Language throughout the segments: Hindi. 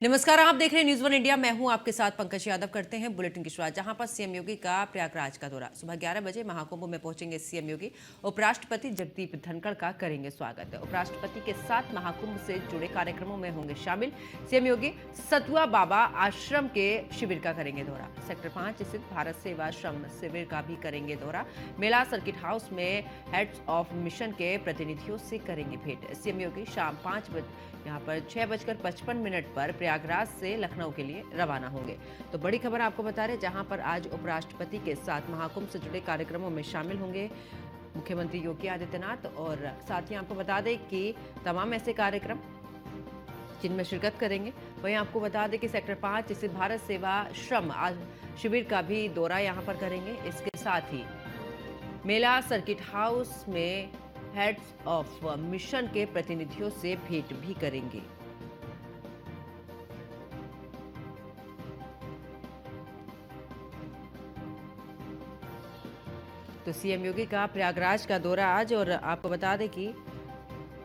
नमस्कार, आप देख रहे हैं न्यूज़ वन इंडिया। मैं हूं आपके साथ पंकज यादव। करते हैं बुलेटिन की शुरुआत, जहां पर सीएम योगी का प्रयागराज का दौरा। सुबह 11 बजे महाकुंभ में पहुंचेंगे सीएम योगी। उपराष्ट्रपति जगदीप धनखड़ का करेंगे स्वागत। उपराष्ट्रपति के साथ महाकुंभ से जुड़े कार्यक्रमों में होंगे शामिल। सीएम योगी सतुआ बाबा आश्रम के शिविर का करेंगे दौरा। सेक्टर 5 स्थित भारत सेवाश्रम शिविर का भी करेंगे दौरा। मेला सर्किट हाउस में हेड्स ऑफ मिशन के प्रतिनिधियों से करेंगे भेंट। सीएम योगी शाम 5 बजे यहाँ पर 6:55 पर प्रयागराज से लखनऊ के लिए रवाना होंगे। तो बड़ी खबर आपको बता रहे, जहां पर आज उपराष्ट्रपति के साथ महाकुंभ से जुड़े कार्यक्रमों में शामिल होंगे मुख्यमंत्री योगी आदित्यनाथ। और साथ ही आपको बता दें कि तमाम ऐसे कार्यक्रम जिनमें शिरकत करेंगे। वहीं आपको बता दें कि सेक्टर 5 स्थित भारत सेवा श्रम शिविर का भी दौरा यहाँ पर करेंगे। इसके साथ ही मेला सर्किट हाउस में हेड्स ऑफ मिशन के प्रतिनिधियों से भेंट भी करेंगे। तो सीएम योगी का प्रयागराज का दौरा आज, और आपको बता दें कि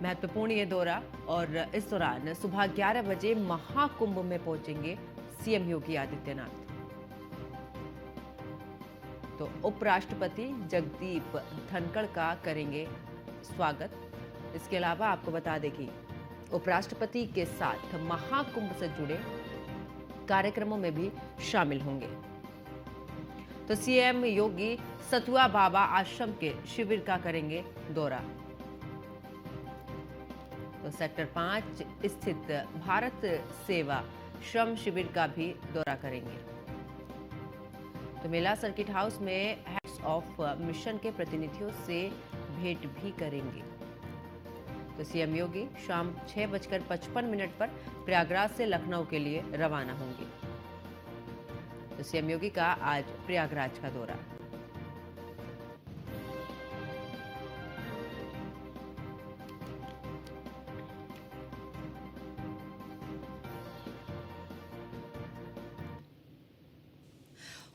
महत्वपूर्ण ये दौरा, और इस दौरान सुबह 11 बजे महाकुंभ में पहुंचेंगे सीएम योगी आदित्यनाथ। तो उपराष्ट्रपति जगदीप धनखड़ का करेंगे स्वागत। इसके अलावा आपको बता दें कि उपराष्ट्रपति के साथ महाकुंभ से जुड़े कार्यक्रमों में भी शामिल होंगे। तो सीएम योगी सतुआ बाबा आश्रम के शिविर का करेंगे दौरा। तो सेक्टर 5 स्थित भारत सेवा श्रम शिविर का भी दौरा करेंगे। तो मेला सर्किट हाउस में हेड्स ऑफ मिशन के प्रतिनिधियों से भेंट भी करेंगे। तो सीएम योगी शाम 6:55 पर प्रयागराज से लखनऊ के लिए रवाना होंगे। तो सीएम योगी का आज प्रयागराज का दौरा।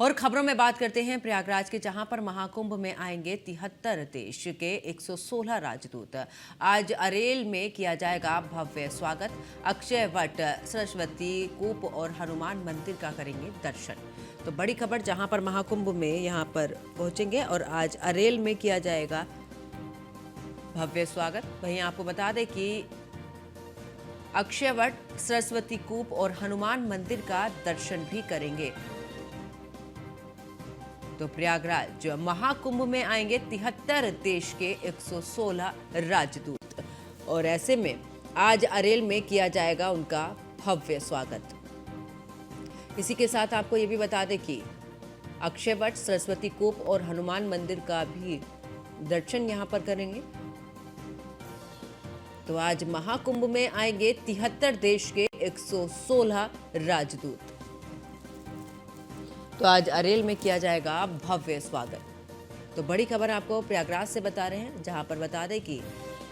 और खबरों में बात करते हैं प्रयागराज के, जहां पर महाकुंभ में आएंगे 73 देश के 116 राजदूत। आज अरेल में किया जाएगा भव्य स्वागत। अक्षय वट, सरस्वती कूप और हनुमान मंदिर का करेंगे दर्शन। तो बड़ी खबर, जहां पर महाकुंभ में यहां पर पहुंचेंगे और आज अरेल में किया जाएगा भव्य स्वागत। वहीं आपको बता दें कि अक्षय वट, सरस्वती कूप और हनुमान मंदिर का दर्शन भी करेंगे। तो प्रयागराज महाकुंभ में आएंगे 73 देश के 116 राजदूत, और ऐसे में आज अरेल में किया जाएगा उनका भव्य स्वागत। इसी के साथ आपको ये भी बता दें कि अक्षय वट, सरस्वती कूप और हनुमान मंदिर का भी दर्शन यहां पर करेंगे। तो आज महाकुंभ में आएंगे 73 देश के 116 राजदूत। तो आज अरेल में किया जाएगा भव्य स्वागत। तो बड़ी खबर आपको प्रयागराज से बता रहे हैं, जहां पर बता दें कि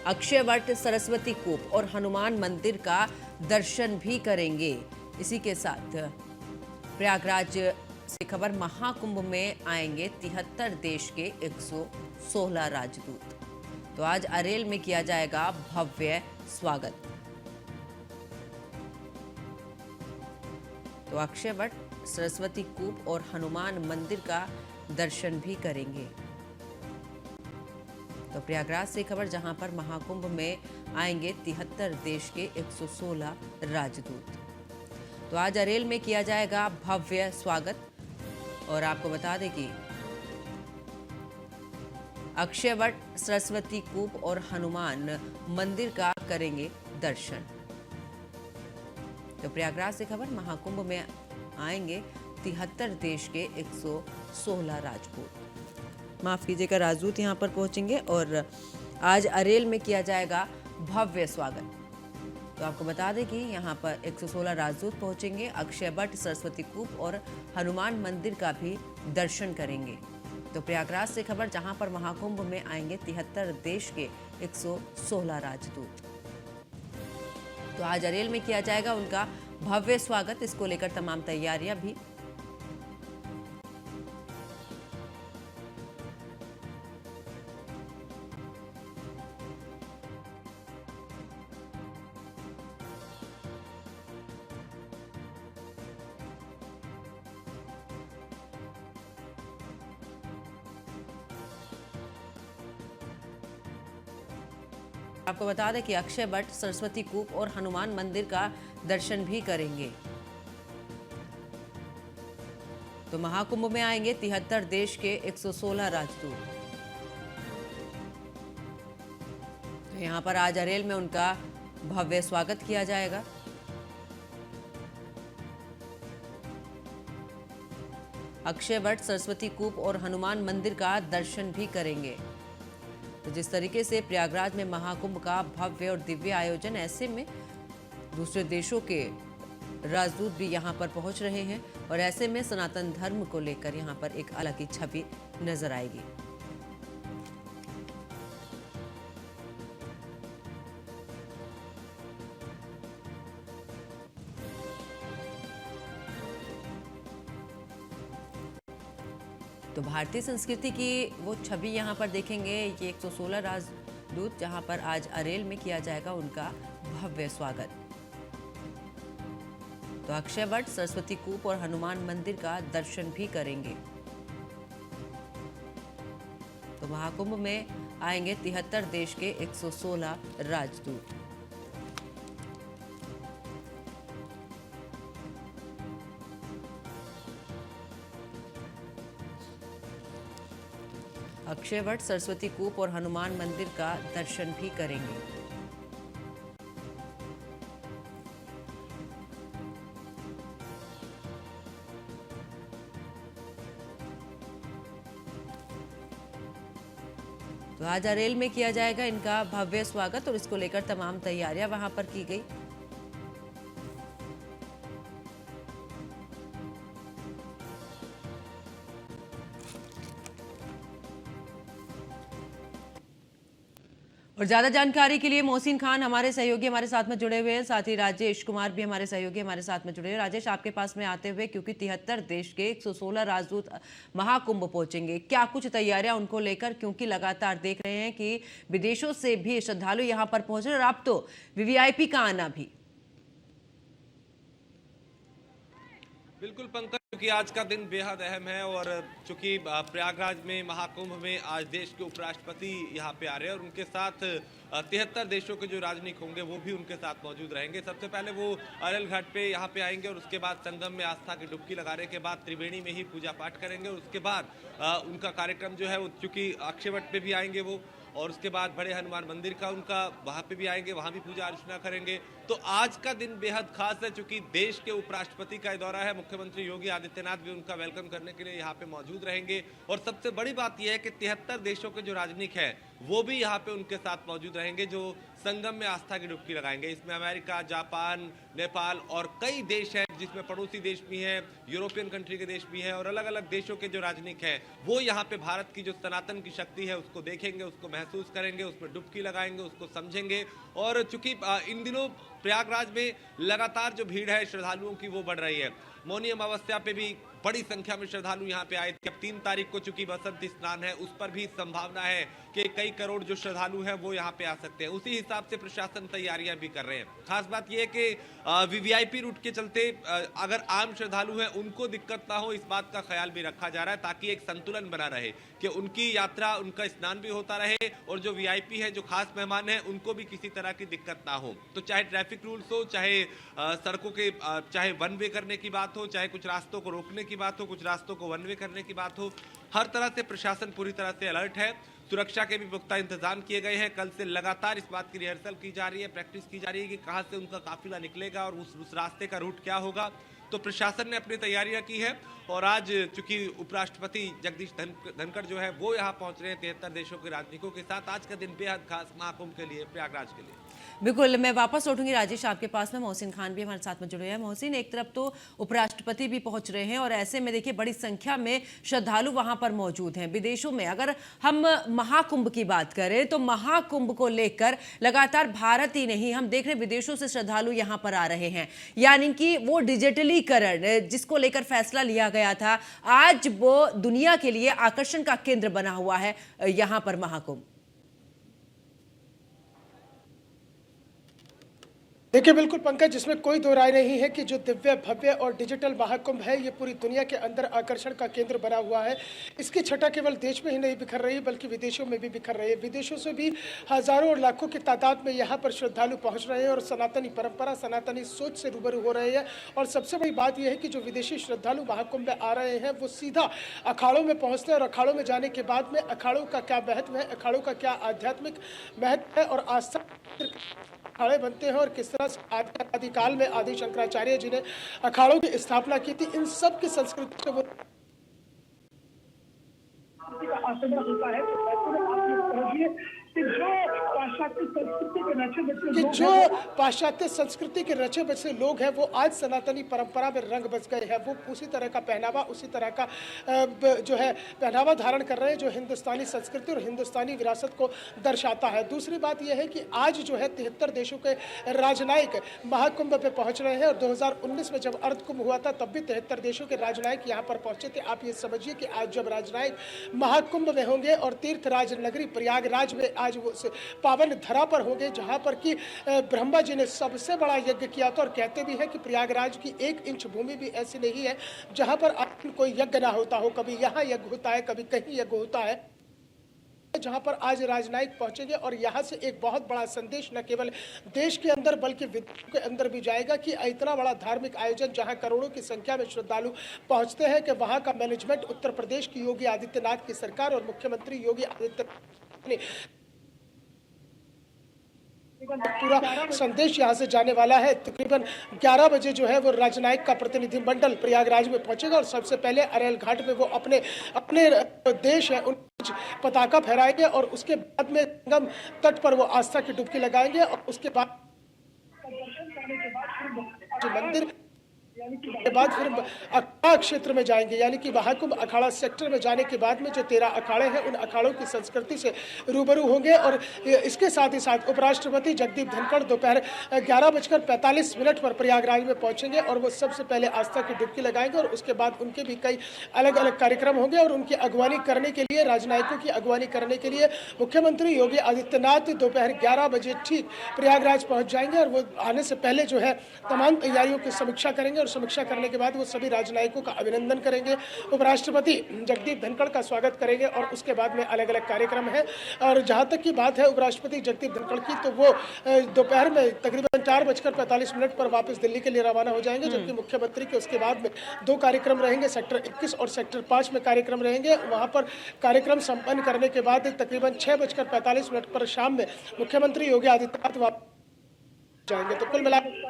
अक्षय वट, सरस्वती कूप और हनुमान मंदिर का दर्शन भी करेंगे। इसी के साथ प्रयागराज से खबर, महाकुंभ में आएंगे 73 देश के 116 राजदूत। तो आज अरेल में किया जाएगा भव्य स्वागत। तो अक्षय वट, सरस्वती कूप और हनुमान मंदिर का दर्शन भी करेंगे। तो प्रयागराज से खबर, जहां पर महाकुंभ में आएंगे 73 देश के 116 राजदूत। तो आज अरेल में किया जाएगा भव्य स्वागत। और आपको बता दें कि अक्षय वट, सरस्वती कूप और हनुमान मंदिर का करेंगे दर्शन। तो प्रयागराज से खबर, महाकुंभ में आएंगे 73 देश के 116 राजपूत, माफ कीजिएगा, राजदूत यहां पर पहुंचेंगे। और आज अरेल में किया जाएगा भव्य स्वागत। तो आपको बता दें कि यहां पर 116 राजदूत पहुंचेंगे। अक्षय वट, सरस्वती कूप और हनुमान मंदिर का भी दर्शन करेंगे। तो प्रयागराज से खबर, जहां पर महाकुंभ में आएंगे 73 देश के 116 राजदूत। तो आज अरेल में किया जाएगा उनका भव्य स्वागत। इसको लेकर तमाम तैयारियां भी आपको बता दें कि अक्षय वट, सरस्वती कूप और हनुमान मंदिर का दर्शन भी करेंगे। तो महाकुंभ में आएंगे 73 देश के 116 राजदूत। तो यहां पर आज अरेल में उनका भव्य स्वागत किया जाएगा। अक्षय वट, सरस्वती कूप और हनुमान मंदिर का दर्शन भी करेंगे। तो जिस तरीके से प्रयागराज में महाकुंभ का भव्य और दिव्य आयोजन, ऐसे में दूसरे देशों के राजदूत भी यहां पर पहुंच रहे हैं और ऐसे में सनातन धर्म को लेकर यहां पर एक अलग ही छवि नजर आएगी। तो भारतीय संस्कृति की वो छवि यहाँ पर देखेंगे। ये 116 राजदूत जहाँ पर आज अरेल में किया जाएगा उनका भव्य स्वागत। तो अक्षय वट, सरस्वती कूप और हनुमान मंदिर का दर्शन भी करेंगे। तो महाकुंभ में आएंगे 73 देश के 116 राजदूत। अक्षय वट, सरस्वती कूप और हनुमान मंदिर का दर्शन भी करेंगे। तो आज अरेल में किया जाएगा इनका भव्य स्वागत और इसको लेकर तमाम तैयारियां वहां पर की गई। और ज्यादा जानकारी के लिए मोहसिन खान हमारे सहयोगी हमारे साथ में जुड़े हुए हैं, साथ ही राजेश कुमार भी हमारे सहयोगी हमारे साथ में जुड़े हैं। राजेश, आपके पास में आते हुए, क्योंकि 73 देश के 116 राजदूत महाकुंभ पहुंचेंगे, क्या कुछ तैयारियां उनको लेकर, क्योंकि लगातार देख रहे हैं कि विदेशों से भी श्रद्धालु यहां पर पहुंच रहे हैं और अब तो वीवीआईपी का आना भी। बिल्कुल पंकज, क्योंकि आज का दिन बेहद अहम है और चूंकि प्रयागराज में महाकुंभ में आज देश के उपराष्ट्रपति यहाँ पे आ रहे हैं और उनके साथ 73 देशों के जो राजनयिक होंगे वो भी उनके साथ मौजूद रहेंगे। सबसे पहले वो अरेल घाट पे यहाँ पे आएंगे और उसके बाद संगम में आस्था की डुबकी लगाने के बाद त्रिवेणी में ही पूजा पाठ करेंगे और उसके बाद उनका कार्यक्रम जो है वो, चूंकि अक्षय वट पे भी आएंगे वो, और उसके बाद बड़े हनुमान मंदिर का उनका वहाँ पे भी आएंगे, वहाँ भी पूजा अर्चना करेंगे। तो आज का दिन बेहद खास है, चूंकि देश के उपराष्ट्रपति का दौरा है। मुख्यमंत्री योगी आदित्यनाथ भी उनका वेलकम करने के लिए यहाँ पे मौजूद रहेंगे और सबसे बड़ी बात यह है कि 73 देशों के जो राजनयिक हैं वो भी यहाँ पे उनके साथ मौजूद रहेंगे, जो संगम में आस्था की डुबकी लगाएंगे। इसमें अमेरिका, जापान, नेपाल और कई देश हैं, जिसमें पड़ोसी देश भी हैं, यूरोपियन कंट्री के देश भी हैं और अलग अलग देशों के जो राजनयिक हैं वो यहाँ पे भारत की जो सनातन की शक्ति है उसको देखेंगे, उसको महसूस करेंगे, उसमें डुबकी लगाएंगे, उसको समझेंगे। और चूंकि इन दिनों प्रयागराज में लगातार जो भीड़ है श्रद्धालुओं की वो बढ़ रही है। मौनी अमावस्या पे भी बड़ी संख्या में श्रद्धालु यहाँ पे आए थे। अब 3 तारीख को चूंकि बसंत स्नान है, उस पर भी संभावना है कि कई करोड़ जो श्रद्धालु हैं वो यहाँ पे आ सकते हैं। उसी हिसाब से प्रशासन तैयारियां भी कर रहे हैं। खास बात यह है कि वीवीआईपी रूट के चलते अगर आम श्रद्धालु हैं उनको दिक्कत ना हो, इस बात का ख्याल भी रखा जा रहा है, ताकि एक संतुलन बना रहे कि उनकी यात्रा, उनका स्नान भी होता रहे और जो वीआईपी है, जो खास मेहमान है, उनको भी किसी तरह की दिक्कत ना हो। तो चाहे ट्रैफिक रूल्स हो, चाहे सड़कों के, चाहे वन वे करने की बात हो, चाहे कुछ रास्तों को रोकने की बात हो, कुछ रास्तों को वन वे करने की बात हो, हर तरह से प्रशासन पूरी तरह से अलर्ट है। सुरक्षा के भी पुख्ता इंतजाम किए गए हैं। कल से लगातार इस बात की रिहर्सल की जा रही है, प्रैक्टिस की जा रही है कि कहां से उनका काफिला निकलेगा और उस रास्ते का रूट क्या होगा। तो प्रशासन ने अपनी तैयारियां की है और आज चूंकि उपराष्ट्रपति जगदीश धनखड़ जो है वो यहाँ पहुंच रहे हैं 73 देशों के राजनयिकों के साथ। आज का दिन बेहद खास महाकुंभ के लिए, प्रयागराज के लिए। बिल्कुल, मैं वापस लौटूंगी राजेश आपके पास में। मोहसिन खान भी हमारे साथ में जुड़े हैं। मोहसिन, एक तरफ तो उपराष्ट्रपति भी पहुंच रहे हैं और ऐसे में देखिए बड़ी संख्या में श्रद्धालु वहां पर मौजूद हैं। विदेशों में अगर हम महाकुंभ की बात करें तो महाकुंभ को लेकर लगातार भारत ही नहीं, हम देख रहे हैं विदेशों से श्रद्धालु यहां पर आ रहे हैं, यानी कि वो डिजिटलीकरण जिसको लेकर फैसला लिया गया था, आज वो दुनिया के लिए आकर्षण का केंद्र बना हुआ है यहां पर महाकुंभ। देखिए बिल्कुल पंकज, जिसमें कोई दो राय नहीं है कि जो दिव्य भव्य और डिजिटल महाकुंभ है ये पूरी दुनिया के अंदर आकर्षण का केंद्र बना हुआ है। इसकी छटा केवल देश में ही नहीं बिखर रही बल्कि विदेशों में भी बिखर रही है। विदेशों से भी हजारों और लाखों की तादाद में यहाँ पर श्रद्धालु पहुँच रहे हैं और सनातनी परंपरा, सनातनी सोच से रूबरू हो रहे हैं। और सबसे बड़ी बात यह है कि जो विदेशी श्रद्धालु महाकुंभ में आ रहे हैं वो सीधा अखाड़ों में पहुँचते हैं और अखाड़ों में जाने के बाद में अखाड़ों का क्या महत्व है, अखाड़ों का क्या आध्यात्मिक महत्व है और आस्था अखाड़े बनते हैं और किस तरह से आदिकाल में आदि शंकराचार्य जी ने अखाड़ों की स्थापना की थी, इन सब की संस्कृति से वो आचरण होता है। तो ऐसे में आप ये समझिए कि जो पाश्चात्य संस्कृति के रचे बसे लोग हैं वो आज सनातनी परंपरा में रंग बस गए हैं। वो उसी तरह का पहनावा, उसी तरह का जो है पहनावा धारण कर रहे हैं जो हिंदुस्तानी संस्कृति और हिंदुस्तानी विरासत को दर्शाता है। दूसरी बात यह है कि आज जो है 73 देशों के राजनयिक महाकुंभ पे पहुंच रहे हैं और 2019 में जब अर्धकुंभ हुआ था तब भी 73 देशों के राजनयिक यहाँ पर पहुंचे थे। आप ये समझिए कि आज जब राजनयिक महाकुंभ में होंगे और तीर्थराज नगरी प्रयागराज में आज वो पावन धरा पर होंगे जहां पर कि ब्रह्मा जी ने सबसे बड़ा यज्ञ किया था। और कहते भी हैं कि प्रयागराज की 1 इंच भूमि भी ऐसी नहीं है जहां पर कोई यज्ञ ना होता हो। कभी यहाँ यज्ञ होता है, कभी कहीं यज्ञ होता है, जहां पर आज राजनयिक पहुंचेंगे। और यहां से एक बहुत बड़ा संदेश न केवल देश के अंदर बल्कि विदेशों के अंदर भी जाएगा कि इतना बड़ा धार्मिक आयोजन जहां करोड़ों की संख्या में श्रद्धालु पहुंचते हैं कि वहां का मैनेजमेंट उत्तर प्रदेश की योगी आदित्यनाथ की सरकार और मुख्यमंत्री योगी आदित्यनाथ ने पूरा संदेश यहां से जाने वाला है। तकरीबन 11 बजे जो है वो राजनयिक का प्रतिनिधिमंडल प्रयागराज में पहुंचेगा और सबसे पहले अरेल घाट में वो अपने अपने देश है उन पताका फहराएंगे और उसके बाद में संगम तट पर वो आस्था की डुबकी लगाएंगे और उसके बाद मंदिर के बाद फिर अखाड़ा क्षेत्र में जाएंगे, यानी कि महाकुंभ अखाड़ा सेक्टर में जाने के बाद में जो 13 अखाड़े हैं उन अखाड़ों की संस्कृति से रूबरू होंगे। और इसके साथ ही साथ उपराष्ट्रपति जगदीप धनखड़ दोपहर 11:45 पर प्रयागराज में पहुंचेंगे और वो सबसे पहले आस्था की डुबकी लगाएंगे और उसके बाद उनके भी कई अलग अलग कार्यक्रम होंगे। और उनकी अगवानी करने के लिए, राजनयिकों की अगवानी करने के लिए मुख्यमंत्री योगी आदित्यनाथ दोपहर 11 बजे ठीक प्रयागराज पहुंच जाएंगे और वो आने से पहले जो है तमाम तैयारियों की समीक्षा करेंगे और समीक्षा करने के बाद वो सभी राजनयिकों का अभिनंदन करेंगे। उपराष्ट्रपति जगदीप धनखड़ का स्वागत करेंगे और उसके बाद में अलग अलग कार्यक्रम है। और जहां तक की बात है उपराष्ट्रपति जगदीप धनखड़ की, तो वो दोपहर में तकरीबन 4:45 पर वापस दिल्ली के लिए रवाना हो जाएंगे, जबकि मुख्यमंत्री के उसके बाद में 2 कार्यक्रम रहेंगे। सेक्टर 21 और सेक्टर 5 में कार्यक्रम रहेंगे। वहां पर कार्यक्रम संपन्न करने के बाद तकरीबन 6:45 पर शाम में मुख्यमंत्री योगी आदित्यनाथ वापस जाएंगे। तो कुल मिलाकर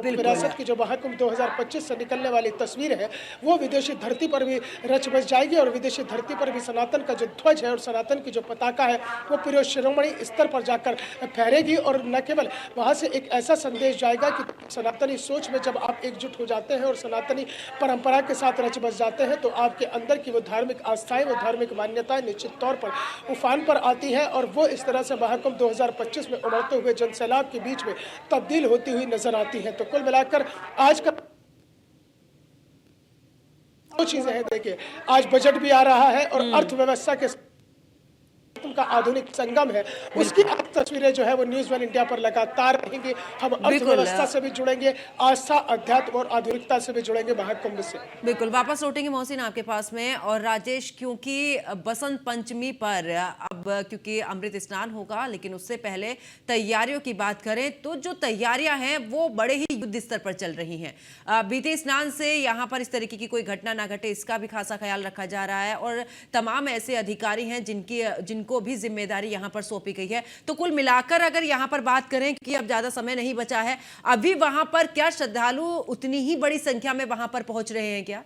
विरासत की जो महाकुंभ 2025 से निकलने वाली तस्वीर है वो विदेशी धरती पर भी रच बस जाएगी और विदेशी धरती पर भी सनातन का जो ध्वज है और सनातन की जो पताका है वो पूरे शिरोमणि स्तर पर जाकर फहरेगी। और न केवल वहां से एक ऐसा संदेश जाएगा कि सनातनी सोच में जब आप एकजुट हो जाते हैं और सनातनी परंपरा के साथ रच बस जाते हैं तो आपके अंदर की वो धार्मिक आस्थाएं, वो धार्मिक मान्यताएं निश्चित तौर पर उफान पर आती हैं और वो इस तरह से महाकुंभ 2025 में उमड़ते हुए जनसैलाब के बीच में तब्दील होती हुई नजर आती है। तो कुल मिलाकर आज का 2 चीजें हैं। देखिए, आज बजट भी आ रहा है और अर्थव्यवस्था के का आधुनिक संगम है, उसकी तस्वीरें जो है वो न्यूज़ 1 इंडिया पर लगातार रहेंगी। हम अर्थव्यवस्था से भी जुड़ेंगे, आस्था, अध्यात्म और आधुनिकता से भी जुड़ेंगे महाकुंभ से। बिल्कुल, वापस लौटेंगे मोहसिन आपके पास में। और राजेश, क्योंकि बसंत पंचमी पर अब क्योंकि अमृत स्नान होगा, लेकिन उससे पहले तैयारियों की बात करें तो जो तैयारियां हैं वो बड़े ही युद्ध स्तर पर चल रही हैं। बीते स्नान से यहाँ पर इस तरीके की कोई घटना ना घटे, इसका भी खासा ख्याल रखा जा रहा है और तमाम ऐसे अधिकारी हैं जिनको भी जिम्मेदारी यहां पर सौंपी गई है। तो कुल मिलाकर अगर यहां पर बात करें कि अब ज्यादा समय नहीं बचा है, अभी वहां पर क्या श्रद्धालु उतनी ही बड़ी संख्या में वहां पर पहुंच रहे हैं क्या?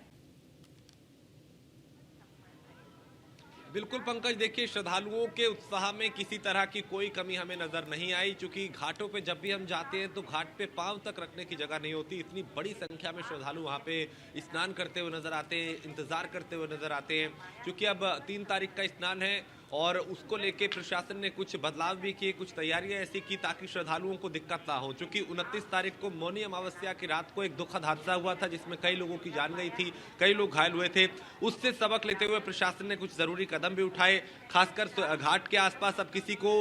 बिल्कुल पंकज, देखिए श्रद्धालुओं के उत्साह में किसी तरह की कोई कमी हमें नजर नहीं आई, क्योंकि घाटों पे जब भी हम जाते हैं तो घाट पे पांव तक रखने की जगह नहीं होती। इतनी बड़ी संख्या में श्रद्धालु वहाँ पे स्नान करते हुए नजर आते हैं, इंतजार करते हुए नजर आते हैं, क्योंकि अब 3 तारीख का स्नान है और उसको लेके प्रशासन ने कुछ बदलाव भी किए, कुछ तैयारियां ऐसी की ताकि श्रद्धालुओं को दिक्कत ना हो। क्योंकि 29 तारीख को मौनी अमावस्या की रात को एक दुखद हादसा हुआ था जिसमें कई लोगों की जान गई थी, कई लोग घायल हुए थे। उससे सबक लेते हुए प्रशासन ने कुछ जरूरी कदम भी उठाए। खासकर घाट के आसपास अब किसी को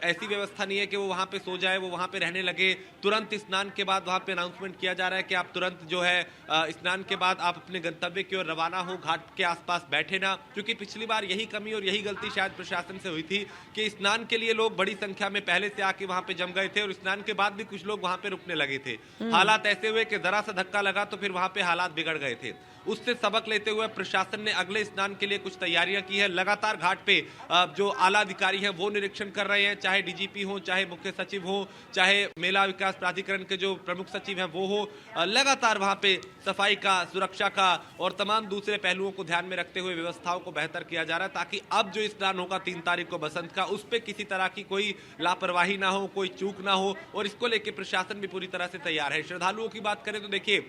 ऐसी व्यवस्था नहीं है कि वो वहां पे सो जाए, वो वहां पे रहने लगे। तुरंत स्नान के बाद वहां पे अनाउंसमेंट किया जा रहा है कि आप तुरंत जो है स्नान के बाद आप अपने गंतव्य की ओर रवाना हो, घाट के आसपास बैठे ना। क्योंकि पिछली बार यही कमी और यही गलती शायद प्रशासन से हुई थी कि स्नान के लिए लोग बड़ी संख्या में पहले से आके वहां पे जम गए थे और स्नान के बाद भी कुछ लोग वहां पे रुकने लगे थे। हालात ऐसे हुए कि जरा सा धक्का लगा तो फिर वहां पे हालात बिगड़ गए थे। उससे सबक लेते हुए प्रशासन ने अगले स्नान के लिए कुछ तैयारियां की है। लगातार घाट पे जो आला अधिकारी हैं वो निरीक्षण कर रहे हैं, चाहे डीजीपी हो, चाहे मुख्य सचिव हो, चाहे मेला विकास प्राधिकरण के जो प्रमुख सचिव हैं वो हो। लगातार वहां पे सफाई का, सुरक्षा का और तमाम दूसरे पहलुओं को ध्यान में रखते हुए व्यवस्थाओं को बेहतर किया जा रहा है ताकि अब जो स्नान होगा 3 तारीख को बसंत का, उस पर किसी तरह की कोई लापरवाही ना हो, कोई चूक ना हो। और इसको लेकर प्रशासन भी पूरी तरह से तैयार है। श्रद्धालुओं की बात करें तो देखिए,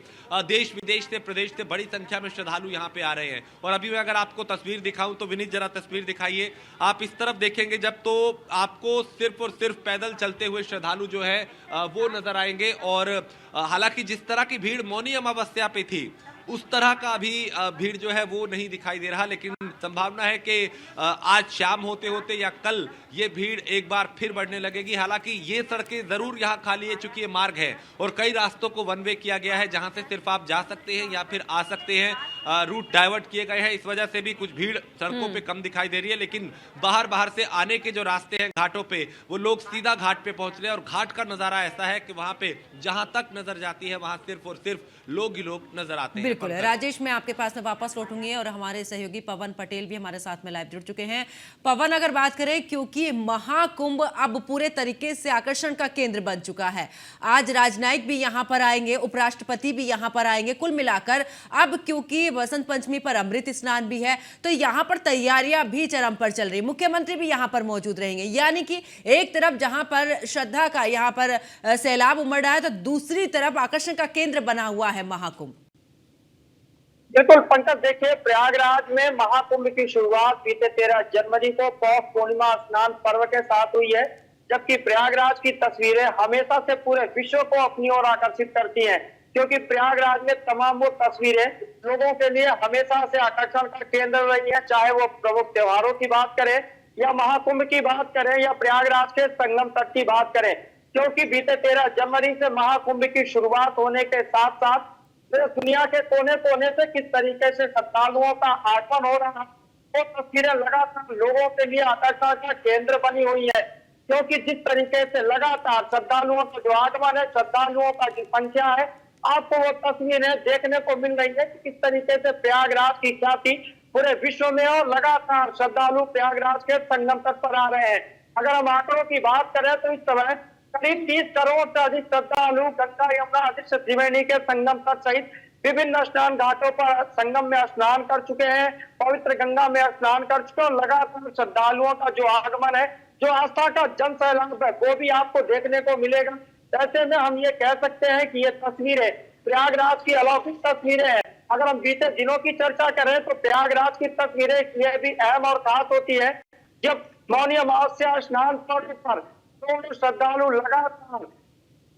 देश विदेश से, प्रदेश से बड़ी संख्या में श्रद्धालु यहाँ पे आ रहे हैं। और अभी मैं अगर आपको तस्वीर दिखाऊं तो विनीत जरा तस्वीर दिखाइए। आप इस तरफ देखेंगे जब तो आपको सिर्फ और सिर्फ पैदल चलते हुए श्रद्धालु जो है वो नजर आएंगे। और हालांकि जिस तरह की भीड़ मौनी अमावस्या पे थी उस तरह का अभी भीड़ जो है वो नहीं दिखाई दे रहा, लेकिन संभावना है कि आज शाम होते होते या कल ये भीड़ एक बार फिर बढ़ने लगेगी। हालांकि ये सड़कें जरूर यहाँ खाली है चूंकि ये मार्ग है और कई रास्तों को वन वे किया गया है जहां से सिर्फ आप जा सकते हैं या फिर आ सकते हैं। रूट डाइवर्ट किए गए हैं, इस वजह से भी कुछ भीड़ सड़कों पे कम दिखाई दे रही है। लेकिन बाहर से आने के जो रास्ते हैं घाटों पे, वो लोग सीधा घाट पे पहुंच रहे हैं। और घाट का नजारा ऐसा है कि वहां पे जहां तक नजर जाती है वहां सिर्फ और सिर्फ लोग ही लोग नजर आते हैं। बिल्कुल राजेश, मैं आपके पास में वापस लौटूंगी और हमारे सहयोगी पवन पटेल भी हमारे साथ में लाइव जुड़ चुके हैं। पवन, अगर बात करें, क्योंकि महाकुंभ अब पूरे तरीके से आकर्षण का केंद्र बन चुका है, आज राजनयिक भी यहां पर आएंगे, उपराष्ट्रपति भी यहां पर आएंगे, कुल मिलाकर अब क्योंकि बसंत पंचमी पर अमृत स्नान भी है तो यहां पर तैयारियां भी चरम पर चल रही। मुख्यमंत्री भी यहां पर मौजूद रहेंगे, यानी कि एक तरफ जहां पर श्रद्धा का यहां पर सैलाब उमड़ रहा है तो दूसरी तरफ आकर्षण का केंद्र बना हुआ है महाकुंभ। बिल्कुल पंकज, देखिए प्रयागराज में महाकुंभ की शुरुआत बीते 13 जनवरी को पौष पूर्णिमा स्नान पर्व के साथ हुई है। जबकि प्रयागराज की तस्वीरें हमेशा से पूरे विश्व को अपनी ओर आकर्षित करती हैं, क्योंकि प्रयागराज में तमाम वो तस्वीरें लोगों के लिए हमेशा से आकर्षण का केंद्र रही है। चाहे वो प्रमुख त्योहारों की बात करें या महाकुंभ की बात करें या प्रयागराज के संगम तट की बात करें, क्योंकि बीते 13 जनवरी से महाकुंभ की शुरुआत होने के साथ साथ दुनिया के कोने कोने से किस तरीके से श्रद्धालुओं का आगमन हो रहा है, वो तस्वीरें लगातार लोगों के लिए आकर्षण का केंद्र बनी हुई है। क्योंकि जिस तरीके से लगातार श्रद्धालुओं का जो आगमन है, श्रद्धालुओं का जो संख्या है, आपको वो तस्वीरें देखने को मिल रही है कि किस तरीके से प्रयागराज की ख्याति पूरे विश्व में और लगातार श्रद्धालु प्रयागराज के संगम तट पर आ रहे हैं। अगर हम आंकड़ों की बात करें तो इस समय करीब 30 करोड़ से अधिक श्रद्धालु गंगा यमुना अदृश्य त्रिवेणी के संगम तट सहित विभिन्न स्नान घाटों पर संगम में स्नान कर चुके हैं, पवित्र गंगा में स्नान कर चुके हैं। लगातार श्रद्धालुओं का जो आगमन है, जो आस्था का जन सैलाब है, वो भी आपको देखने को मिलेगा। ऐसे में हम ये कह सकते हैं कि ये तस्वीरें प्रयागराज की अलौकिक तस्वीरें हैं। अगर हम बीते दिनों की चर्चा करें तो प्रयागराज की तस्वीरें इसलिए भी अहम और खास होती है, जब मौनी अमावस्या स्नान पर्व पर तो श्रद्धालु लगातार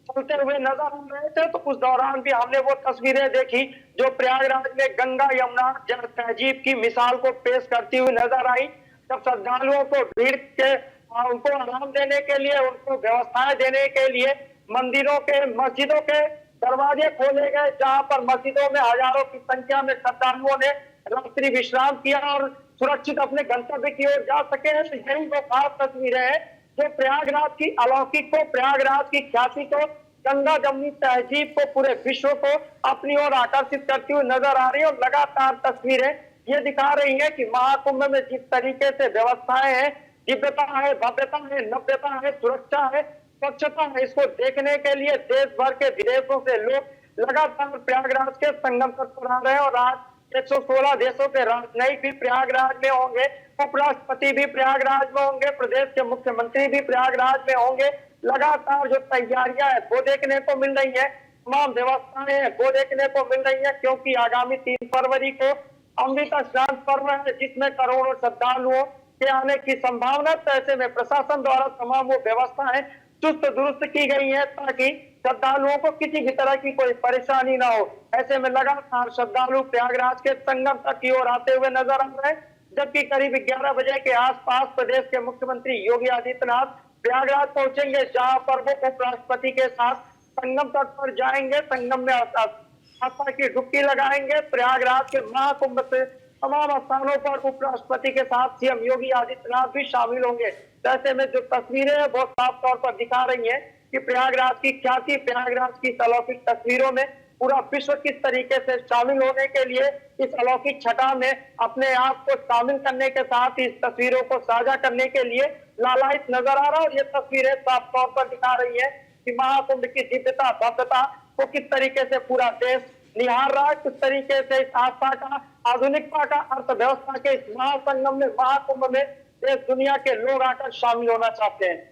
चलते हुए नजर आ रहे थे, तो उस दौरान भी हमने वो तस्वीरें देखी जो प्रयागराज में गंगा यमुना जल तहजीब की मिसाल को पेश करती हुई नजर आई। जब श्रद्धालुओं को भीड़ के उनको आराम देने के लिए, उनको व्यवस्थाएं देने के लिए मंदिरों के, मस्जिदों के दरवाजे खोले गए, जहां पर मस्जिदों में हजारों की संख्या में श्रद्धालुओं ने रात्रि विश्राम किया और सुरक्षित अपने गंतव्य की ओर जा सके हैं। तो यही वो खास तस्वीरें हैं जो प्रयागराज की अलौकिक को, प्रयागराज की ख्याति को, गंगा जमुनी तहजीब को, पूरे विश्व को अपनी ओर आकर्षित करती हुई नजर आ रही है। और लगातार तस्वीरें ये दिखा रही है कि महाकुंभ में जिस तरीके से व्यवस्थाएं हैं, दिव्यता है, भव्यता है, नव्यता है, सुरक्षा है, स्वच्छता है, इसको देखने के लिए देश भर के विदेशों से लोग लगातार प्रयागराज के संगम तट पर आ रहे हैं। और आज 116 देशों के राजनयिक भी प्रयागराज में होंगे, उपराष्ट्रपति भी प्रयागराज में होंगे, प्रदेश के मुख्यमंत्री भी प्रयागराज में होंगे। लगातार जो तैयारियां है वो देखने को मिल रही है, तमाम व्यवस्थाएं हैं वो देखने को मिल रही है, क्योंकि आगामी 3 फरवरी को अमृत स्नान पर्व है, जिसमें करोड़ों श्रद्धालुओं के आने की संभावना, तो ऐसे में प्रशासन द्वारा तमाम वो व्यवस्थाएं चुस्त दुरुस्त की गई है ताकि श्रद्धालुओं को किसी भी तरह की कोई परेशानी ना हो। ऐसे में लगातार श्रद्धालु प्रयागराज के संगम तट की ओर आते हुए नजर आ रहे हैं, जबकि करीब 11 बजे के आसपास प्रदेश के मुख्यमंत्री योगी आदित्यनाथ प्रयागराज पहुंचेंगे, जहां पर वो उपराष्ट्रपति के साथ संगम तट पर जाएंगे, संगम में आस्था की डुबकी लगाएंगे। प्रयागराज के महाकुंभ से तमाम स्थानों पर उपराष्ट्रपति के साथ सीएम योगी आदित्यनाथ भी शामिल होंगे। तो ऐसे में जो तस्वीरें हैं वो साफ तौर पर दिखा रही हैं कि प्रयागराज की ख्याति, प्रयागराज की अलौकिक तस्वीरों में पूरा विश्व किस तरीके से शामिल होने के लिए इस अलौकिक छटा में अपने आप को शामिल करने के साथ इस तस्वीरों को साझा करने के लिए लालायित नजर आ रहा है। और ये तस्वीरें साफ तौर पर दिखा रही है कि महाकुंभ की दिव्यता भव्यता को किस तरीके से पूरा देश निहार रहा है, किस तरीके से इस आस्था का, आधुनिकता का, अर्थव्यवस्था के इस महासंगम में, महाकुंभ में देश दुनिया के लोग आकर शामिल होना चाहते हैं।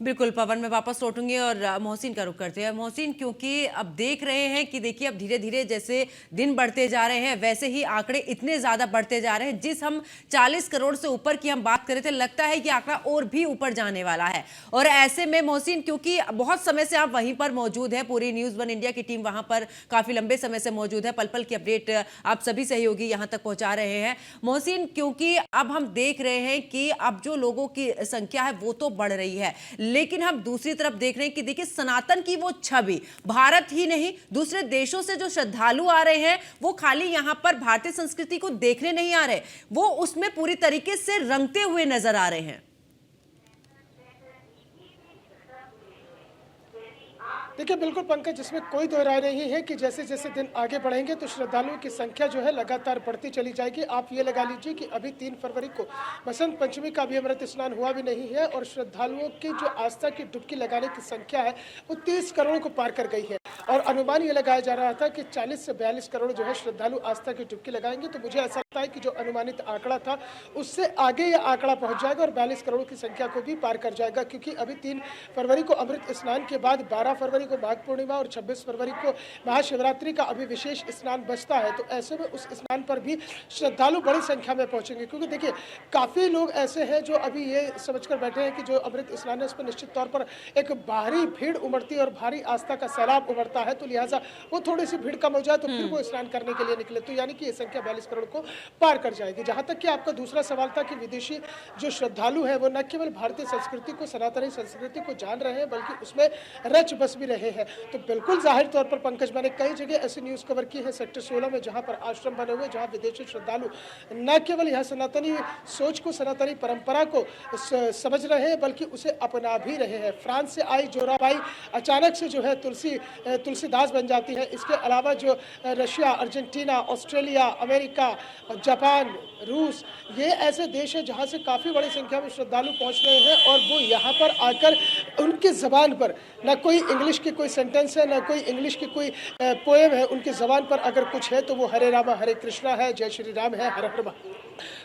बिल्कुल पवन, मैं वापस लौटूंगी और मोहसिन का रुख करते हैं। मोहसिन, क्योंकि अब देख रहे हैं कि देखिए अब धीरे धीरे जैसे दिन बढ़ते जा रहे हैं वैसे ही आंकड़े इतने ज्यादा बढ़ते जा रहे हैं। जिस हम 40 करोड़ से ऊपर की हम बात कर रहे थे, लगता है कि आंकड़ा और भी ऊपर जाने वाला है। और ऐसे में मोहसिन, क्योंकि बहुत समय से आप वहीं पर मौजूद है, पूरी न्यूज़ वन इंडिया की टीम वहां पर काफी लंबे समय से मौजूद है, पल पल की अपडेट आप सभी सहयोगी यहां तक पहुंचा रहे हैं। मोहसिन, क्योंकि अब हम देख रहे हैं कि अब जो लोगों की संख्या है वो तो बढ़ रही है, लेकिन हम दूसरी तरफ देख रहे हैं कि देखिए सनातन की वो छवि भारत ही नहीं दूसरे देशों से जो श्रद्धालु आ रहे हैं वो खाली यहां पर भारतीय संस्कृति को देखने नहीं आ रहे, वो उसमें पूरी तरीके से रंगते हुए नजर आ रहे हैं। देखिए बिल्कुल पंकज, इसमें कोई दो राय नहीं है कि जैसे जैसे दिन आगे बढ़ेंगे तो श्रद्धालुओं की संख्या जो है लगातार बढ़ती चली जाएगी। आप ये लगा लीजिए कि अभी 3 फरवरी को बसंत पंचमी का भी अमृत स्नान हुआ भी नहीं है और श्रद्धालुओं की जो आस्था की डुबकी लगाने की संख्या है वो 30 करोड़ को पार कर गई है। और अनुमान ये लगाया जा रहा था कि 40 से 42 करोड़ जो है श्रद्धालु आस्था की डुबकी लगाएंगे। तो मुझे ऐसा लगता है कि जो अनुमानित आंकड़ा था उससे आगे ये आंकड़ा पहुंच जाएगा और 42 करोड़ की संख्या को भी पार कर जाएगा, क्योंकि अभी 3 फरवरी को अमृत स्नान के बाद 12 फरवरी को माघ पूर्णिमा और 26 फरवरी को महाशिवरात्रि का अभी विशेष स्नान बचता है। तो ऐसे में उस स्नान पर भी श्रद्धालु बड़ी संख्या में पहुंचेंगे, क्योंकि देखिए काफ़ी लोग ऐसे हैं जो अभी ये समझकर बैठे हैं कि जो अमृत स्नान है उस पर निश्चित तौर पर एक भारी भीड़ उमड़ती है और भारी आस्था का सैलाब उमड़ता है, तो लिहाजा वो थोड़ी सी भीड़ कम हो जाए तो फिर वो स्नान करने के लिए निकले, तो यानी कि ये संख्या 42 करोड़ को पार कर जाएगी। जहां तक कि आपका दूसरा सवाल था कि विदेशी जो श्रद्धालु है वो न केवल भारतीय संस्कृति को, सनातनी संस्कृति को जान रहे हैं बल्कि उसमें रच बस भी रहे हैं। तो बिल्कुल जाहिर तौर पर पंकज, मैंने कई जगह ऐसी न्यूज़ कवर की है सेक्टर 16 में जहां पर आश्रम बने हुए, जहां विदेशी श्रद्धालु न केवल यहाँ सनातनी सोच को, सनातनी परंपरा को समझ रहे हैं बल्कि उसे अपना भी रहे हैं। फ्रांस से आई जोराबाई अचानक से जो है तुलसीदास बन जाती है। इसके अलावा जो Russia, Argentina, Australia, America, Japan, रूस, ये ऐसे देश हैं जहाँ से काफ़ी बड़ी संख्या में श्रद्धालु पहुँच रहे हैं और वो यहाँ पर आकर उनकी ज़बान पर ना कोई इंग्लिश की कोई सेंटेंस है, ना कोई इंग्लिश की कोई पोएम है, उनकी ज़बान पर अगर कुछ है तो वो हरे रामा हरे कृष्णा है, जय श्री राम है,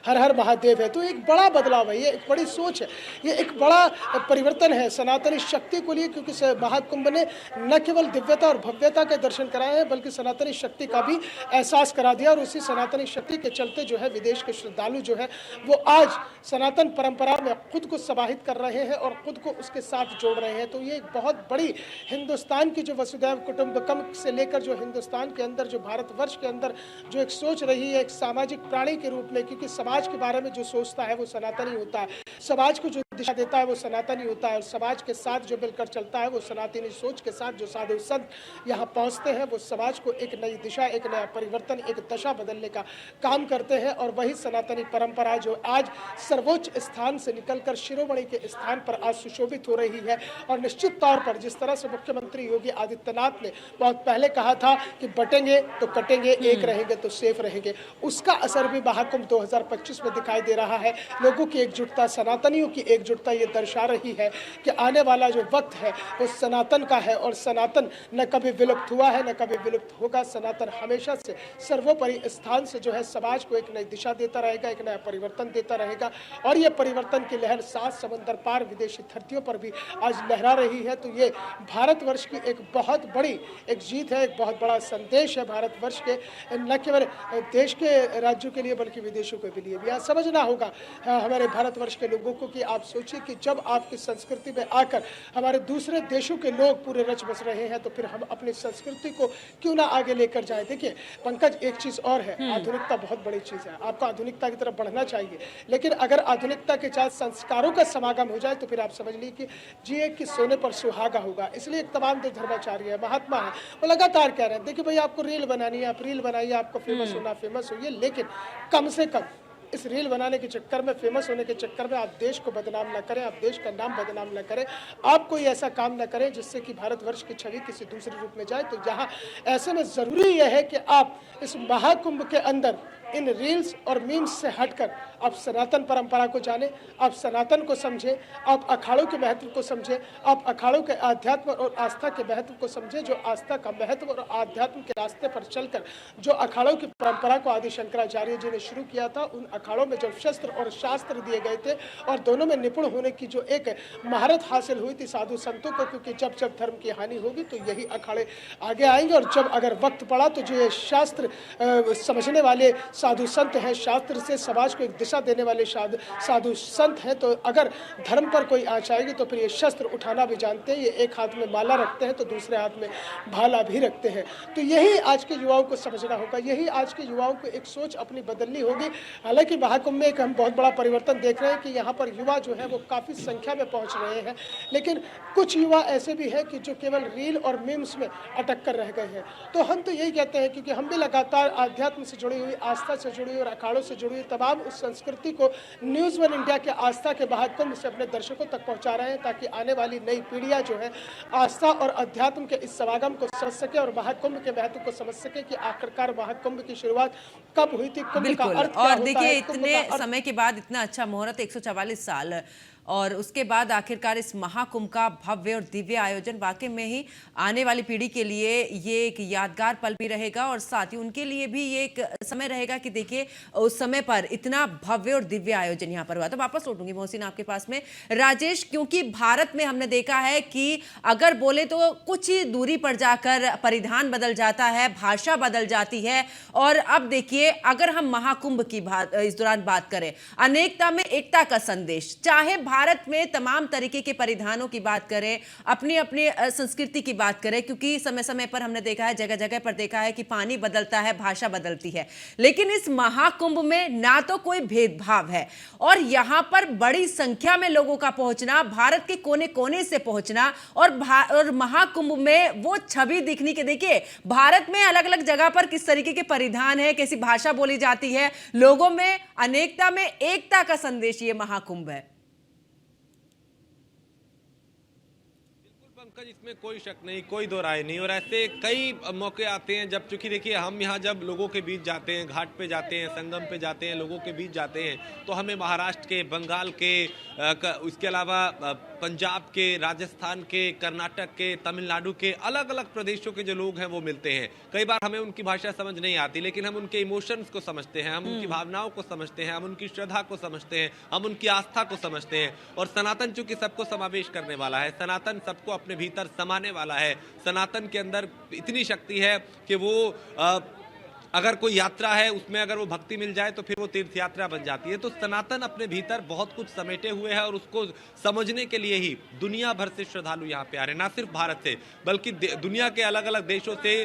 हर हर महादेव है। तो एक बड़ा बदलाव है, ये एक बड़ी सोच है, ये एक बड़ा परिवर्तन है सनातनी शक्ति को लिए, क्योंकि महाकुंभ ने न केवल दिव्यता और भव्यता के दर्शन कराए हैं बल्कि सनातनी शक्ति का भी एहसास करा दिया। और उसी सनातनी शक्ति के चलते जो है विदेश के श्रद्धालु जो है वो आज सनातन परंपरा में खुद को समाहित कर रहे हैं और खुद को उसके साथ जोड़ रहे हैं। तो ये एक बहुत बड़ी हिंदुस्तान की जो वसुधैव कुटुंबकम से लेकर जो हिंदुस्तान के अंदर, जो भारतवर्ष के अंदर जो एक सोच रही है एक सामाजिक प्राणी के रूप में, क्योंकि समाज के बारे में जो सोचता है वो सनातनी होता है, समाज को जो दिशा देता है वो सनातनी होता है और समाज के साथ जो मिलकर चलता है वो सनातनी सोच के साथ जो साधु संत यहाँ पहुँचते हैं वो समाज को एक नई दिशा, एक नया परिवर्तन, एक दशा बदलने का काम करते हैं। और वही सनातनी परंपरा जो आज सर्वोच्च स्थान से निकलकर शिरोमणि के स्थान पर आज सुशोभित हो रही है। और निश्चित तौर पर जिस तरह से मुख्यमंत्री योगी आदित्यनाथ ने बहुत पहले कहा था कि बटेंगे तो कटेंगे, एक रहेंगे तो सेफ रहेंगे, उसका असर भी महाकुंभ 2025 में दिखाई दे रहा है। लोगों की एकजुटता, सनातनियों की एकजुटता एकजुटता ये दर्शा रही है कि आने वाला जो वक्त है वो सनातन का है, और सनातन न कभी विलुप्त हुआ है न कभी विलुप्त होगा। सनातन हमेशा से सर्वोपरि स्थान से जो है समाज को एक नई दिशा देता रहेगा, एक नया परिवर्तन देता रहेगा, और ये परिवर्तन की लहर 7 समंदर पार विदेशी धरतियों पर भी आज लहरा रही है। तो ये भारतवर्ष की एक बहुत बड़ी एक जीत है, एक बहुत बड़ा संदेश है भारतवर्ष के, न केवल देश के राज्यों के लिए बल्कि विदेशों के लिए भी। आज समझना होगा हमारे भारतवर्ष के लोगों को कि आप सोचिए कि जब आपकी संस्कृति में आकर हमारे दूसरे देशों के लोग पूरे रच बस रहे हैं तो फिर हम अपनी संस्कृति को क्यों ना आगे लेकर जाए। देखिए पंकज, एक चीज और है, आधुनिकता बहुत बड़ी चीज है, आपको आधुनिकता की तरफ बढ़ना चाहिए, लेकिन अगर आधुनिकता के साथ संस्कारों का समागम हो जाए तो फिर आप समझ लीजिए कि जिए कि सोने पर सुहागा होगा। इसलिए तमाम जो धर्माचार्य है, महात्मा है, वो लगातार कह रहे हैं देखिए भाई आपको रील बनानी है, आप रील बनाइए, आपको फेमस होना फेमस होइए, लेकिन कम से कम इस रील बनाने के चक्कर में, फेमस होने के चक्कर में आप देश को बदनाम न करें, आप देश का नाम बदनाम न करें, आप कोई ऐसा काम न करें जिससे कि भारतवर्ष की छवि किसी दूसरे रूप में जाए। तो यहाँ ऐसे में ज़रूरी यह है कि आप इस महाकुंभ के अंदर इन रील्स और मीम्स से हटकर आप सनातन परंपरा को जानें, आप सनातन को समझें, आप अखाड़ों के महत्व को समझें, आप अखाड़ों के आध्यात्म और आस्था के महत्व को समझें। जो आस्था का महत्व और आध्यात्म के रास्ते पर चलकर जो अखाड़ों की परंपरा को आदि शंकराचार्य जी ने शुरू किया था, उन अखाड़ों में जब शस्त्र और शास्त्र दिए गए थे और दोनों में निपुण होने की जो एक महारत हासिल हुई थी साधु संतों को, क्योंकि जब जब धर्म की हानि होगी तो यही अखाड़े आगे आएंगे, और जब अगर वक्त पड़ा तो जो ये शास्त्र समझने वाले साधु संत हैं, शास्त्र से समाज को एक दिशा देने वाले साधु संत हैं, तो अगर धर्म पर कोई आँच आएगी तो फिर ये शस्त्र उठाना भी जानते हैं, ये एक हाथ में माला रखते हैं तो दूसरे हाथ में भाला भी रखते हैं। तो यही आज के युवाओं को समझना होगा, यही आज के युवाओं को एक सोच अपनी बदलनी होगी। हालांकि महाकुंभ में एक हम बहुत बड़ा परिवर्तन देख रहे हैं कि यहाँ पर युवा जो है वो काफ़ी संख्या में पहुँच रहे हैं, लेकिन कुछ युवा ऐसे भी हैं कि जो केवल रील और मीम्स में अटक कर रह गए हैं। तो हम तो यही कहते हैं, क्योंकि हम भी लगातार आध्यात्म से जुड़ी हुई, आस्था से जुड़ी हुई और अखाड़ों से जुड़ी हुई तमाम उस संस्कृति को न्यूज़ वन इंडिया के आस्था के महाकुंभ से अपने दर्शकों तक पहुंचा रहे हैं, ताकि आने वाली नई पीढ़ियां जो है आस्था और अध्यात्म के इस समागम को समझ सके और महाकुंभ के महत्व को समझ सके कि आखिरकार महाकुंभ की शुरुआत कब हुई थी, कुंभ का अर्थ क्या और होता देखिए है, इतने समय के बाद इतना अच्छा मुहूर्त, 144 साल और उसके बाद आखिरकार इस महाकुंभ का भव्य और दिव्य आयोजन वाकई में ही आने वाली पीढ़ी के लिए ये एक यादगार पल भी रहेगा, और साथ ही उनके लिए भी ये एक समय रहेगा कि देखिए उस समय पर इतना भव्य और दिव्य आयोजन यहाँ पर हुआ। तो वापस लौटूंगी मोहसिन आपके पास में, राजेश, क्योंकि भारत में हमने देखा है कि अगर बोले तो कुछ ही दूरी पर जाकर परिधान बदल जाता है, भाषा बदल जाती है, और अब देखिए अगर हम महाकुंभ की इस दौरान बात करें, अनेकता में एकता का संदेश, चाहे भारत में तमाम तरीके के परिधानों की बात करें, अपनी अपनी संस्कृति की बात करें, क्योंकि समय समय पर हमने देखा है, जगह जगह पर देखा है कि पानी बदलता है, भाषा बदलती है, लेकिन इस महाकुंभ में ना तो कोई भेदभाव है, और यहां पर बड़ी संख्या में लोगों का पहुंचना, भारत के कोने कोने से पहुंचना, और महाकुंभ में वो छवि दिखनी के देखिए भारत में अलग अलग जगह पर किस तरीके के परिधान है, कैसी भाषा बोली जाती है, लोगों में अनेकता में एकता का संदेश ये महाकुंभ है। पंकज, इसमें कोई शक नहीं, कोई दो राय नहीं, और ऐसे कई मौके आते हैं जब, चूंकि देखिए हम यहाँ जब लोगों के बीच जाते हैं, घाट पे जाते हैं, संगम पे जाते हैं, लोगों के बीच जाते हैं, तो हमें महाराष्ट्र के, बंगाल के, उसके अलावा पंजाब के, राजस्थान के, कर्नाटक के, तमिलनाडु के, अलग अलग प्रदेशों के जो लोग हैं वो मिलते हैं। कई बार हमें उनकी भाषा समझ नहीं आती, लेकिन हम उनके इमोशंस को समझते हैं, हम उनकी भावनाओं को समझते हैं, हम उनकी श्रद्धा को समझते हैं, हम उनकी आस्था को समझते हैं। और सनातन चूंकि सबको समावेश करने वाला है, सनातन सबको अपने भीतर समाने वाला है, सनातन के अंदर इतनी शक्ति है कि वो अगर कोई यात्रा है उसमें अगर वो भक्ति मिल जाए तो फिर वो तीर्थ यात्रा बन जाती है। तो सनातन अपने भीतर बहुत कुछ समेटे हुए है, और उसको समझने के लिए ही दुनिया भर से श्रद्धालु यहाँ पे आ रहे हैं, ना सिर्फ भारत से बल्कि दुनिया के अलग अलग देशों से